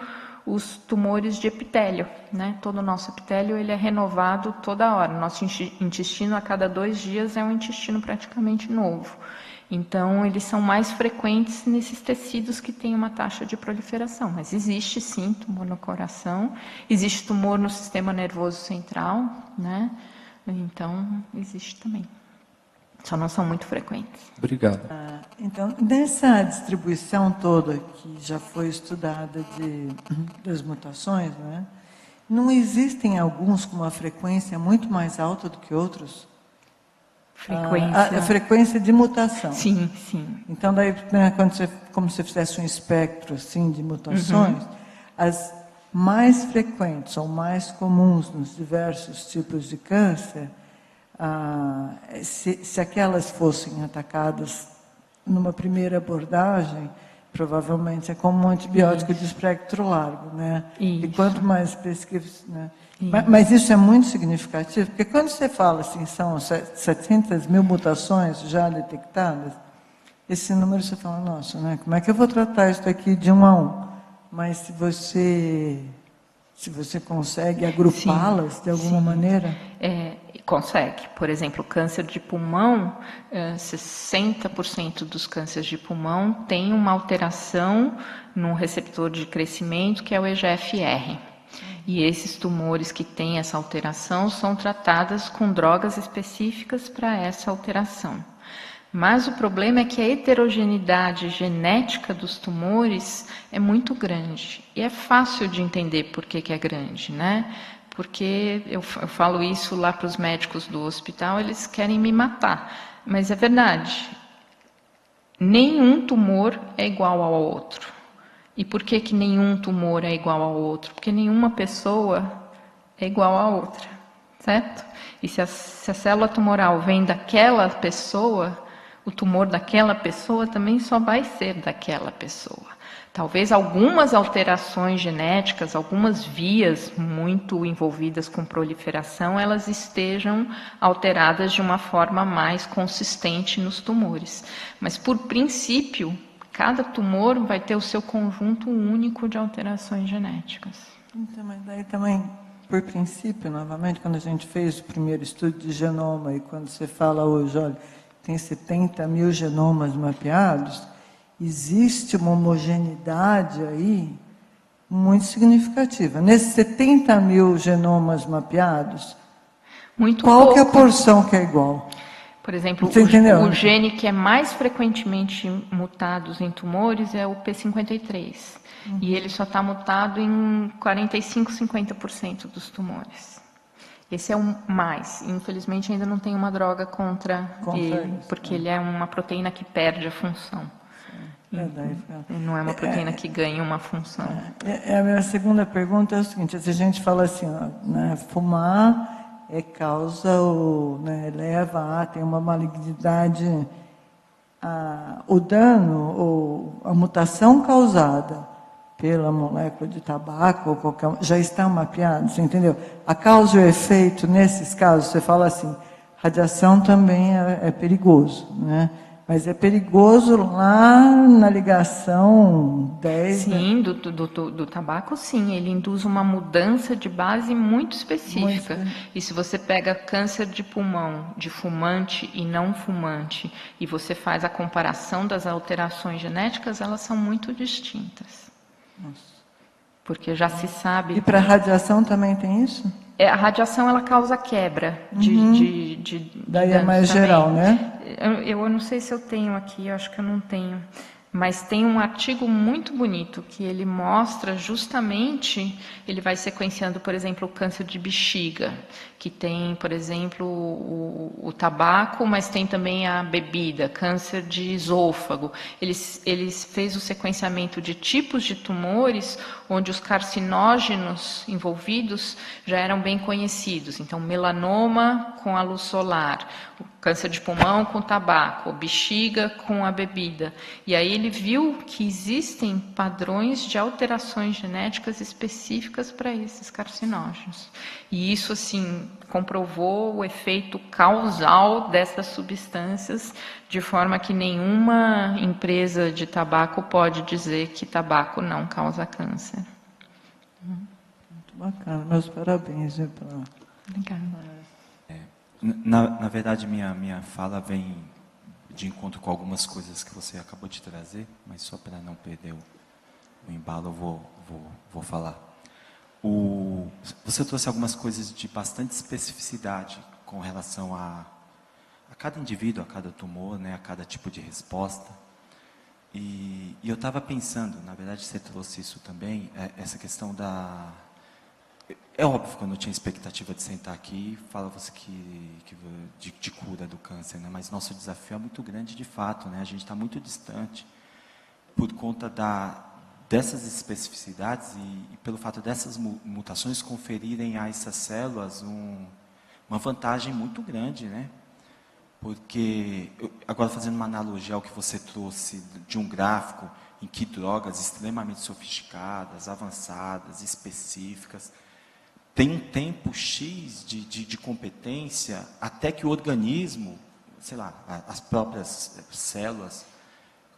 os tumores de epitélio, né? Todo o nosso epitélio ele é renovado toda hora. Nosso intestino, a cada 2 dias, é um intestino praticamente novo. Então, eles são mais frequentes nesses tecidos que têm uma taxa de proliferação. Mas existe, sim, tumor no coração. Existe tumor no sistema nervoso central, né? Então, existe também. Só não são muito frequentes. Obrigado. Então, nessa distribuição toda que já foi estudada das mutações, né? Não existem alguns com uma frequência muito mais alta do que outros? A frequência de mutação. Sim, sim. Então, daí, né, como se fizesse um espectro assim, de mutações, as mais frequentes ou mais comuns nos diversos tipos de câncer, se aquelas fossem atacadas numa primeira abordagem, provavelmente é como um antibiótico de espectro largo, né? Isso. E quanto mais pesquisa, né? Mas isso é muito significativo, porque quando você fala assim, são 700 mil mutações já detectadas, esse número você fala, nossa, né? Como é que eu vou tratar isso aqui de 1 a 1? Mas se você Se você consegue agrupá-las de alguma maneira? Consegue. Por exemplo, câncer de pulmão, 60% dos cânceres de pulmão tem uma alteração no receptor de crescimento, que é o EGFR. E esses tumores que têm essa alteração são tratadas com drogas específicas para essa alteração. Mas o problema é que a heterogeneidade genética dos tumores é muito grande. E é fácil de entender por que é grande, né? Porque eu falo isso lá para os médicos do hospital, eles querem me matar. Mas é verdade. Nenhum tumor é igual ao outro. E por que nenhum tumor é igual ao outro? Porque nenhuma pessoa é igual à outra, certo? E se a célula tumoral vem daquela pessoa, o tumor daquela pessoa também só vai ser daquela pessoa. Talvez algumas alterações genéticas, algumas vias muito envolvidas com proliferação, elas estejam alteradas de uma forma mais consistente nos tumores. Mas, por princípio, cada tumor vai ter o seu conjunto único de alterações genéticas. Então, mas daí também, por princípio, novamente, quando a gente fez o primeiro estudo de genoma, e quando você fala hoje, olha, tem 70 mil genomas mapeados, existe uma homogeneidade aí muito significativa. Nesses 70 mil genomas mapeados, qual que é a porção que é igual? Por exemplo, o gene que é mais frequentemente mutado em tumores é o P53. E ele só está mutado em 45, 50% dos tumores. Esse é o mais. Infelizmente, ainda não tem uma droga contra ele, porque ele é uma proteína que perde a função. Não é uma proteína que ganha uma função. A minha segunda pergunta é o seguinte: se a gente fala assim, ó, né, fumar causa, leva a tem uma malignidade, o dano ou a mutação causada pela molécula de tabaco ou qualquer já está mapeado, você entendeu? A causa e o efeito nesses casos, você fala assim, radiação também é perigoso, né? Mas é perigoso lá na ligação 10... Sim, do tabaco, sim. Ele induz uma mudança de base muito específica. E se você pega câncer de pulmão, de fumante e não fumante, e você faz a comparação das alterações genéticas, elas são muito distintas. Nossa. Porque já se sabe... E para a radiação também tem isso? A radiação, ela causa quebra de daí é mais também. Geral, né? Eu não sei se eu tenho aqui, eu acho que eu não tenho. Mas tem um artigo muito bonito que ele mostra justamente, ele vai sequenciando, por exemplo, o câncer de bexiga, que tem, por exemplo, o tabaco, mas tem também a bebida, câncer de esôfago. Eles fez o sequenciamento de tipos de tumores onde os carcinógenos envolvidos já eram bem conhecidos. Então, melanoma com a luz solar, o câncer de pulmão com tabaco, bexiga com a bebida. E aí ele viu que existem padrões de alterações genéticas específicas para esses carcinógenos. E isso, assim, comprovou o efeito causal dessas substâncias, de forma que nenhuma empresa de tabaco pode dizer que tabaco não causa câncer. Muito bacana. Meus parabéns. Obrigada. Na verdade, minha fala vem de encontro com algumas coisas que você acabou de trazer, mas só para não perder o embalo, eu vou falar. Você trouxe algumas coisas de bastante especificidade com relação a cada indivíduo, a cada tumor, né, a cada tipo de resposta. E eu estava pensando, na verdade você trouxe isso também, essa questão da... É óbvio que eu não tinha expectativa de sentar aqui e falar você de cura do câncer, né? Mas nosso desafio é muito grande de fato, né? A gente está muito distante por conta dessas especificidades e pelo fato dessas mutações conferirem a essas células uma vantagem muito grande, né? Porque, agora fazendo uma analogia ao que você trouxe de um gráfico em que drogas extremamente sofisticadas, avançadas, específicas, tem um tempo X de competência até que o organismo, sei lá, as próprias células,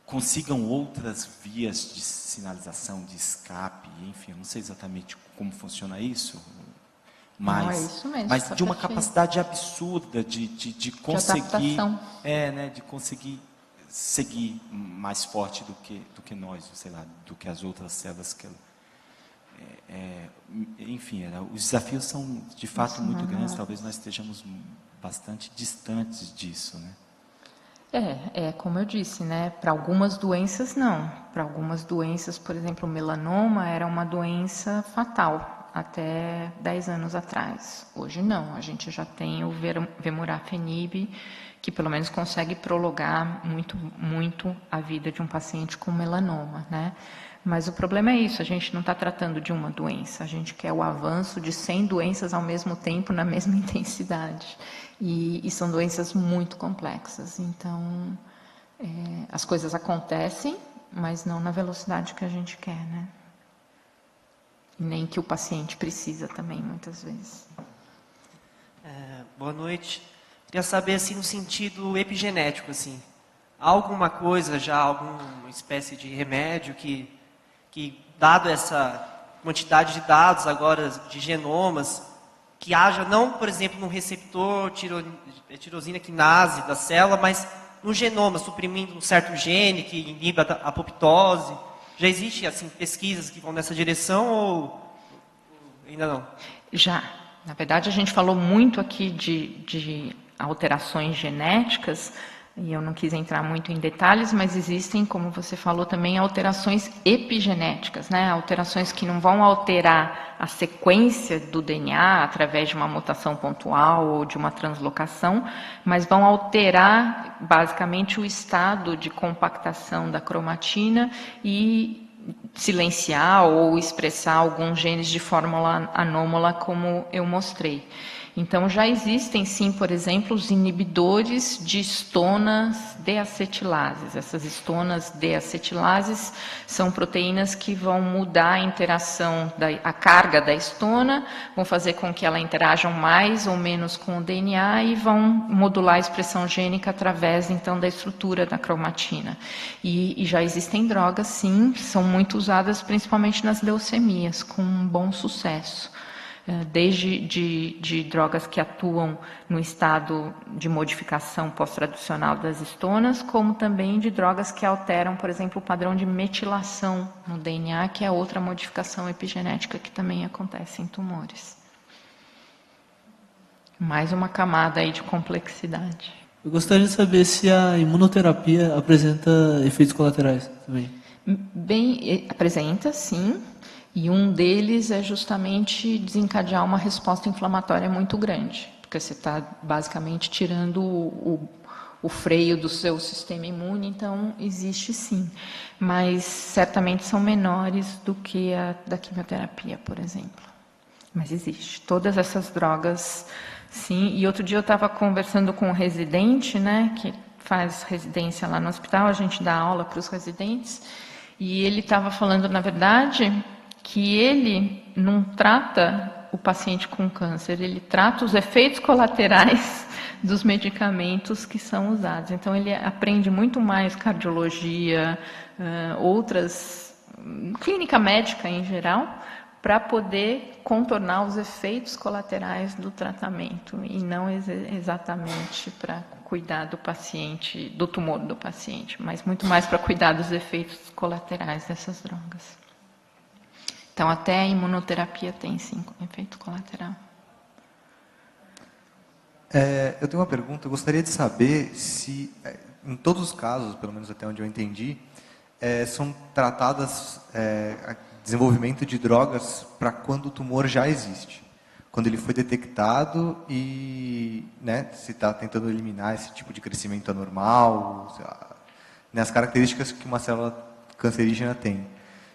consigam outras vias de sinalização, de escape, enfim, eu não sei exatamente como funciona isso, mas, não, é isso mesmo, mas tá de uma perfeito. capacidade absurda de conseguir, adaptação. de conseguir seguir mais forte do que nós, sei lá, do que as outras células que enfim, os desafios são de fato muito grandes, talvez nós estejamos bastante distantes disso, né? Como eu disse, né? Para algumas doenças, não. Para algumas doenças, por exemplo, o melanoma era uma doença fatal até 10 anos atrás. Hoje não, a gente já tem o Vemurafenib, que pelo menos consegue prolongar muito, muito a vida de um paciente com melanoma, né? Mas o problema é isso, a gente não está tratando de uma doença, a gente quer o avanço de 100 doenças ao mesmo tempo, na mesma intensidade. E são doenças muito complexas, então as coisas acontecem, mas não na velocidade que a gente quer, né? Nem que o paciente precisa também, muitas vezes. Boa noite. Queria saber, assim, no sentido epigenético, assim, há alguma coisa já, alguma espécie de remédio que dado essa quantidade de dados agora de genomas, que haja não, por exemplo, no receptor tirosina quinase da célula, mas no genoma, suprimindo um certo gene que inibe a apoptose. Já existe, assim, pesquisas que vão nessa direção ou ainda não? Já. Na verdade, a gente falou muito aqui de alterações genéticas, e eu não quis entrar muito em detalhes, mas existem, como você falou também, alterações epigenéticas, né? Alterações que não vão alterar a sequência do DNA através de uma mutação pontual ou de uma translocação, mas vão alterar basicamente o estado de compactação da cromatina e silenciar ou expressar alguns genes de fórmula anômala, como eu mostrei. Então, já existem, sim, por exemplo, os inibidores de estonas deacetilases. Essas estonas deacetilases são proteínas que vão mudar a interação, a carga da estona, vão fazer com que ela interaja mais ou menos com o DNA e vão modular a expressão gênica através, então, da estrutura da cromatina. E já existem drogas, sim, que são muito usadas principalmente nas leucemias, com um bom sucesso. Desde de drogas que atuam no estado de modificação pós-traducional das estonas, como também de drogas que alteram, por exemplo, o padrão de metilação no DNA, que é outra modificação epigenética que também acontece em tumores. Mais uma camada aí de complexidade. Eu gostaria de saber se a imunoterapia apresenta efeitos colaterais também. Bem, apresenta, sim. E um deles é justamente desencadear uma resposta inflamatória muito grande, porque você está basicamente tirando o freio do seu sistema imune, então existe sim. Mas certamente são menores do que a da quimioterapia, por exemplo. Mas existe. Todas essas drogas, sim. E outro dia eu estava conversando com um residente, né, que faz residência lá no hospital, a gente dá aula para os residentes, e ele estava falando, na verdade, que ele não trata o paciente com câncer, ele trata os efeitos colaterais dos medicamentos que são usados. Então, ele aprende muito mais cardiologia, outras, clínica médica em geral, para poder contornar os efeitos colaterais do tratamento, e não exatamente para cuidar do paciente, do tumor do paciente, mas muito mais para cuidar dos efeitos colaterais dessas drogas. Então, até a imunoterapia tem, sim, efeito colateral. Eu tenho uma pergunta. Eu gostaria de saber se, em todos os casos, pelo menos até onde eu entendi, são tratadas desenvolvimento de drogas para quando o tumor já existe. Quando ele foi detectado e, né, se está tentando eliminar esse tipo de crescimento anormal, né, as características que uma célula cancerígena tem.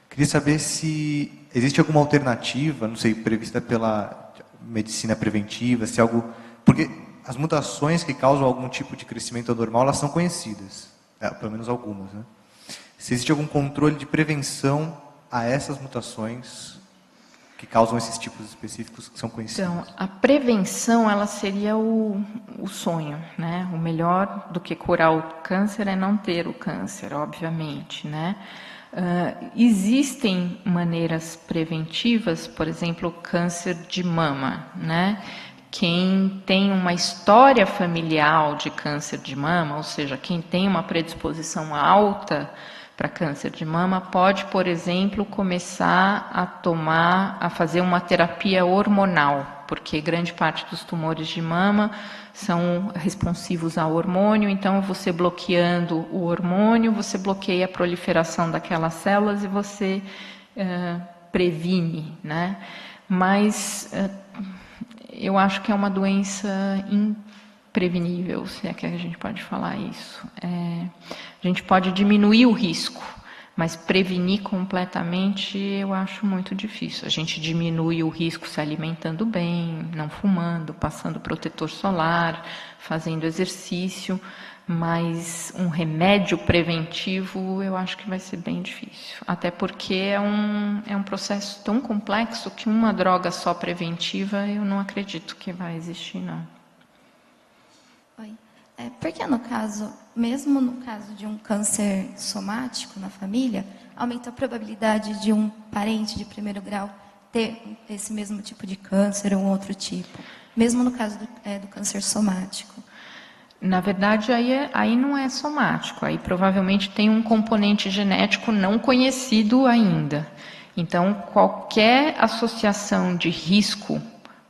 Queria saber se existe alguma alternativa, não sei, prevista pela medicina preventiva, se algo... Porque as mutações que causam algum tipo de crescimento anormal, elas são conhecidas, pelo menos algumas, né? Se existe algum controle de prevenção a essas mutações? que causam esses tipos específicos que são conhecidos? Então, a prevenção, ela seria o sonho, né? O melhor do que curar o câncer é não ter o câncer, obviamente, né? Existem maneiras preventivas, por exemplo, o câncer de mama, né? Quem tem uma história familiar de câncer de mama, ou seja, quem tem uma predisposição alta para câncer de mama, pode, por exemplo, começar a fazer uma terapia hormonal, porque grande parte dos tumores de mama são responsivos ao hormônio, então você bloqueando o hormônio, você bloqueia a proliferação daquelas células e você previne, né? Mas eu acho que é uma doença imprevenível, se é que a gente pode falar isso. A gente pode diminuir o risco, mas prevenir completamente eu acho muito difícil. A gente diminui o risco se alimentando bem, não fumando, passando protetor solar, fazendo exercício, mas um remédio preventivo eu acho que vai ser bem difícil. Até porque é um processo tão complexo que uma droga só preventiva eu não acredito que vai existir, não. Oi. Porque no caso, mesmo no caso de um câncer somático na família, aumenta a probabilidade de um parente de primeiro grau ter esse mesmo tipo de câncer ou um outro tipo, mesmo no caso do câncer somático. Na verdade, aí não é somático, aí provavelmente tem um componente genético não conhecido ainda. Então, qualquer associação de risco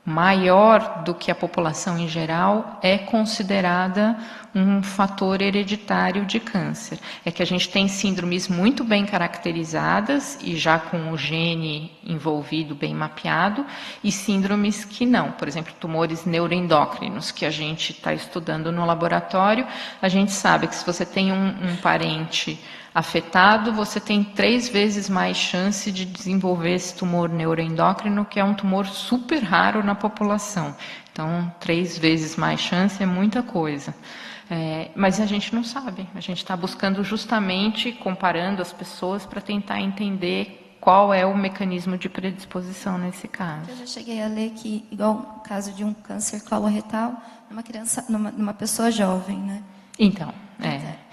maior do que a população em geral é considerada um fator hereditário de câncer. É que a gente tem síndromes muito bem caracterizadas e já com o gene envolvido bem mapeado, e síndromes que não. Por exemplo, tumores neuroendócrinos, que a gente está estudando no laboratório, a gente sabe que se você tem um parente afetado, você tem 3 vezes mais chance de desenvolver esse tumor neuroendócrino, que é um tumor super raro na população. Então, 3 vezes mais chance é muita coisa. Mas a gente não sabe. A gente está buscando justamente, comparando as pessoas para tentar entender qual é o mecanismo de predisposição nesse caso. Eu já cheguei a ler que, igual no caso de um câncer coloretal, numa pessoa jovem, né? Então,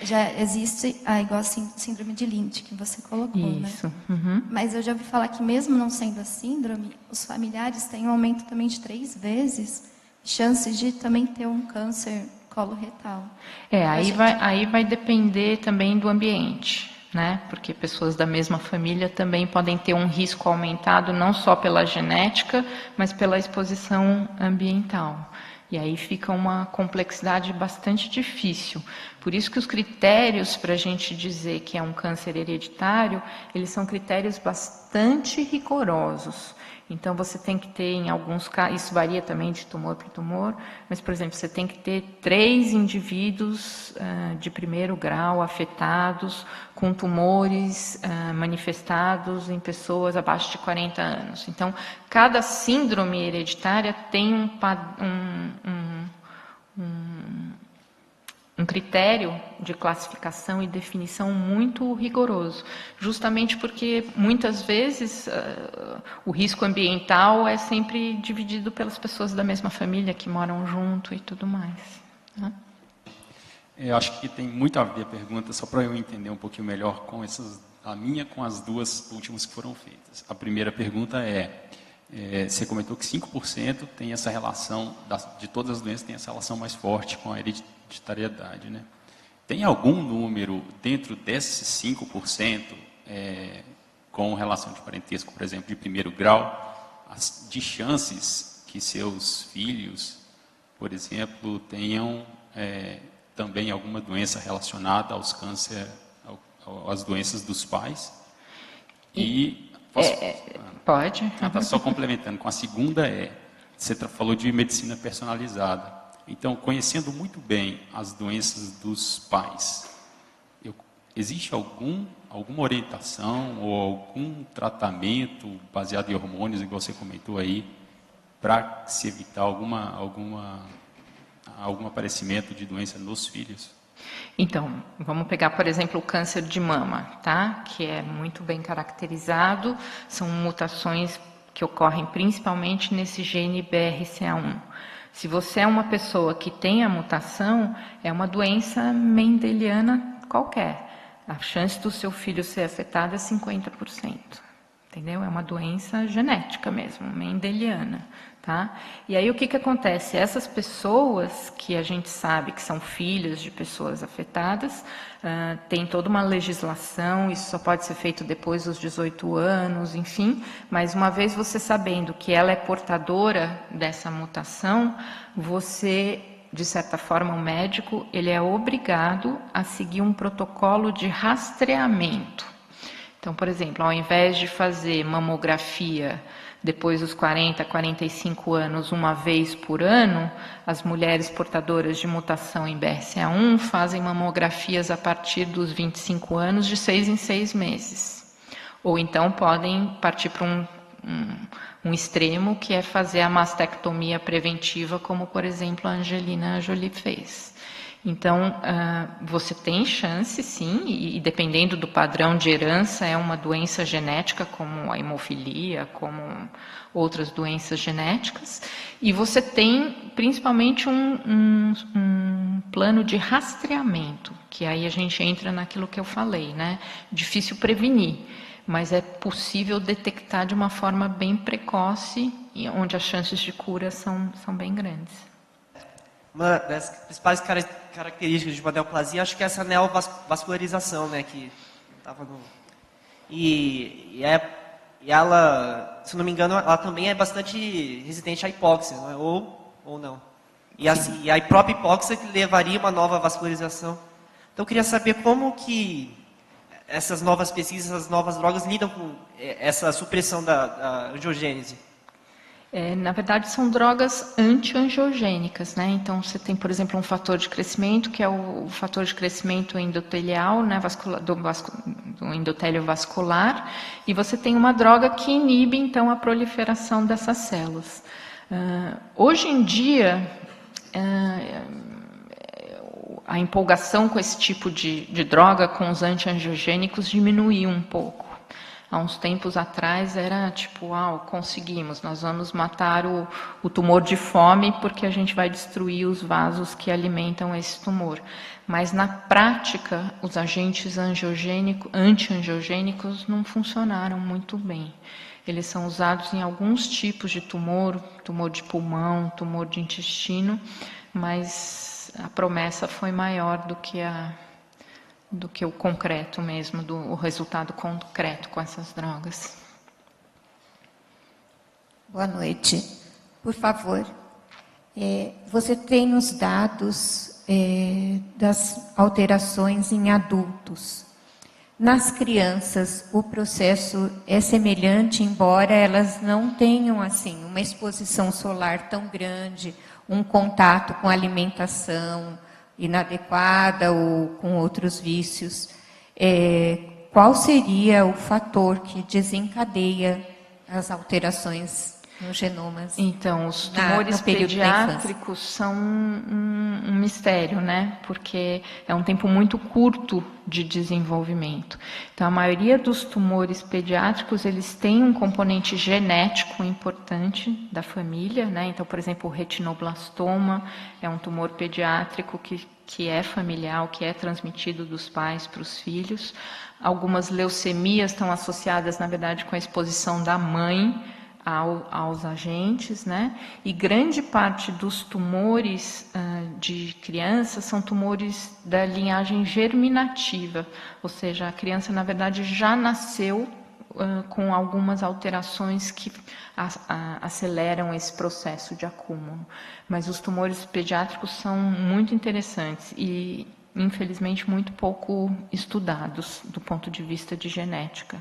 já existe igual a síndrome de Lynch, que você colocou, isso, né? Uhum. Mas eu já ouvi falar que mesmo não sendo a síndrome, os familiares têm um aumento também de 3 vezes chances de também ter um câncer coloretal. Aí vai depender também do ambiente, né? Porque pessoas da mesma família também podem ter um risco aumentado, não só pela genética, mas pela exposição ambiental. E aí fica uma complexidade bastante difícil. Por isso que os critérios para a gente dizer que é um câncer hereditário, eles são critérios bastante rigorosos. Então, você tem que ter, em alguns casos, isso varia também de tumor para tumor, mas, por exemplo, você tem que ter 3 indivíduos de primeiro grau afetados com tumores manifestados em pessoas abaixo de 40 anos. Então, cada síndrome hereditária tem um critério de classificação e definição muito rigoroso, justamente porque muitas vezes o risco ambiental é sempre dividido pelas pessoas da mesma família que moram junto e tudo mais, né? Eu acho que tem muito a ver a pergunta, só para eu entender um pouquinho melhor com a minha com as 2 últimas que foram feitas. A primeira pergunta você comentou que 5% tem essa relação, de todas as doenças tem essa relação mais forte com a hereditariedade, né? Tem algum número dentro desses 5% com relação de parentesco, por exemplo, de primeiro grau, de chances que seus filhos, por exemplo, tenham também alguma doença relacionada aos câncer, às doenças dos pais? E pode. Tá só complementando com a segunda você falou de medicina personalizada. Então, conhecendo muito bem as doenças dos pais, existe alguma orientação ou algum tratamento baseado em hormônios, igual você comentou aí, para se evitar algum aparecimento de doença nos filhos? Então, vamos pegar, por exemplo, o câncer de mama, tá? Que é muito bem caracterizado, são mutações que ocorrem principalmente nesse gene BRCA1. Se você é uma pessoa que tem a mutação, é uma doença mendeliana qualquer. A chance do seu filho ser afetado é 50%. Entendeu? É uma doença genética mesmo, mendeliana. Tá? E aí o que acontece? Essas pessoas que a gente sabe que são filhas de pessoas afetadas, tem toda uma legislação, isso só pode ser feito depois dos 18 anos, enfim, mas uma vez você sabendo que ela é portadora dessa mutação, você, de certa forma, o médico, ele é obrigado a seguir um protocolo de rastreamento. Então, por exemplo, ao invés de fazer mamografia depois dos 40, 45 anos, uma vez por ano, as mulheres portadoras de mutação em BRCA1 fazem mamografias a partir dos 25 anos, de 6 em 6 meses. Ou então podem partir para um extremo, que é fazer a mastectomia preventiva, como, por exemplo, a Angelina Jolie fez. Então, você tem chance, sim, e dependendo do padrão de herança, é uma doença genética, como a hemofilia, como outras doenças genéticas, e você tem principalmente um plano de rastreamento, que aí a gente entra naquilo que eu falei, né? Difícil prevenir, mas é possível detectar de uma forma bem precoce, onde as chances de cura são bem grandes. Uma das principais características de uma neoplasia, acho que é essa neovascularização, né, que estava no... E ela, se não me engano, ela também é bastante resistente à hipóxia, não é? Ou não. E a própria hipóxia que levaria uma nova vascularização. Então eu queria saber como que essas novas pesquisas, essas novas drogas lidam com essa supressão da angiogênese. Na verdade, são drogas anti-angiogênicas, né? Então, você tem, por exemplo, um fator de crescimento, que é o fator de crescimento endotelial, né? Do endotélio vascular, e você tem uma droga que inibe, então, a proliferação dessas células. Hoje em dia, a empolgação com esse tipo de droga, com os anti-angiogênicos, diminuiu um pouco. Há uns tempos atrás era tipo, conseguimos, nós vamos matar o tumor de fome porque a gente vai destruir os vasos que alimentam esse tumor. Mas na prática, os agentes anti-angiogênicos não funcionaram muito bem. Eles são usados em alguns tipos de tumor de pulmão, tumor de intestino, mas a promessa foi maior do que o concreto mesmo, o resultado concreto com essas drogas. Boa noite. Por favor, você tem os dados das alterações em adultos. Nas crianças, o processo é semelhante, embora elas não tenham assim uma exposição solar tão grande, um contato com alimentação inadequada ou com outros vícios. Qual seria o fator que desencadeia as alterações nos genomas? Então, os tumores pediátricos são um mistério, né? Porque é um tempo muito curto de desenvolvimento. Então, a maioria dos tumores pediátricos, eles têm um componente genético importante da família, né? Então, por exemplo, o retinoblastoma é um tumor pediátrico que é familiar, que é transmitido dos pais para os filhos. Algumas leucemias estão associadas, na verdade, com a exposição da mãe aos agentes, né? E grande parte dos tumores de crianças são tumores da linhagem germinativa, ou seja, a criança, na verdade, já nasceu com algumas alterações que aceleram esse processo de acúmulo. Mas os tumores pediátricos são muito interessantes e, infelizmente, muito pouco estudados do ponto de vista de genética.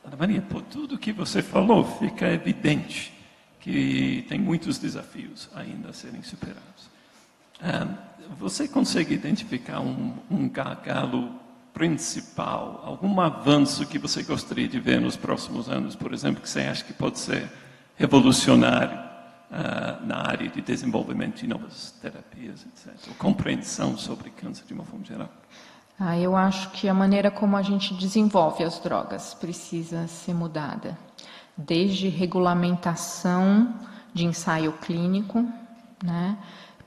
Ana Maria, por tudo que você falou, fica evidente que tem muitos desafios ainda a serem superados. Você consegue identificar um gargalo principal, algum avanço que você gostaria de ver nos próximos anos, por exemplo, que você acha que pode ser revolucionário na área de desenvolvimento de novas terapias, etc., ou compreensão sobre câncer de uma forma geral? Eu acho que a maneira como a gente desenvolve as drogas precisa ser mudada. Desde regulamentação de ensaio clínico, né,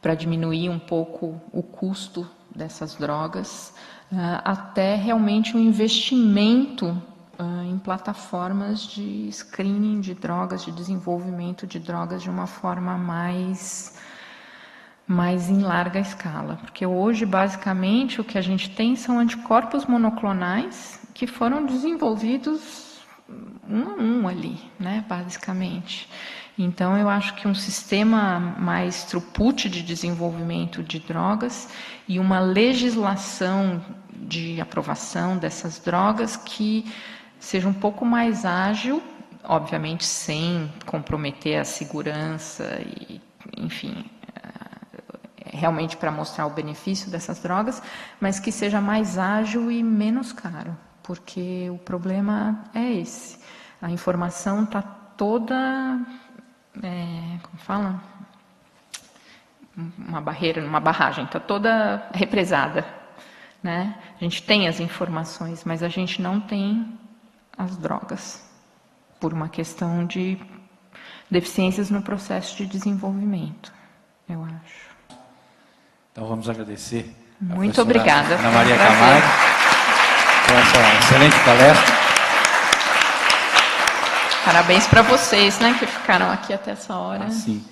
para diminuir um pouco o custo dessas drogas, até realmente um investimento em plataformas de screening de drogas, de desenvolvimento de drogas de uma forma mais em larga escala. Porque hoje, basicamente, o que a gente tem são anticorpos monoclonais que foram desenvolvidos um a um ali, né, basicamente. Então, eu acho que um sistema mais throughput de desenvolvimento de drogas e uma legislação de aprovação dessas drogas que seja um pouco mais ágil, obviamente sem comprometer a segurança e, enfim, realmente para mostrar o benefício dessas drogas, mas que seja mais ágil e menos caro, porque o problema é esse. A informação está toda, como fala? Uma barragem, está toda represada, né? A gente tem as informações, mas a gente não tem as drogas, por uma questão de deficiências no processo de desenvolvimento, eu acho. Então vamos agradecer. Muito obrigada. Ana Maria Camargo, por essa excelente palestra. Parabéns para vocês, né, que ficaram aqui até essa hora. Sim.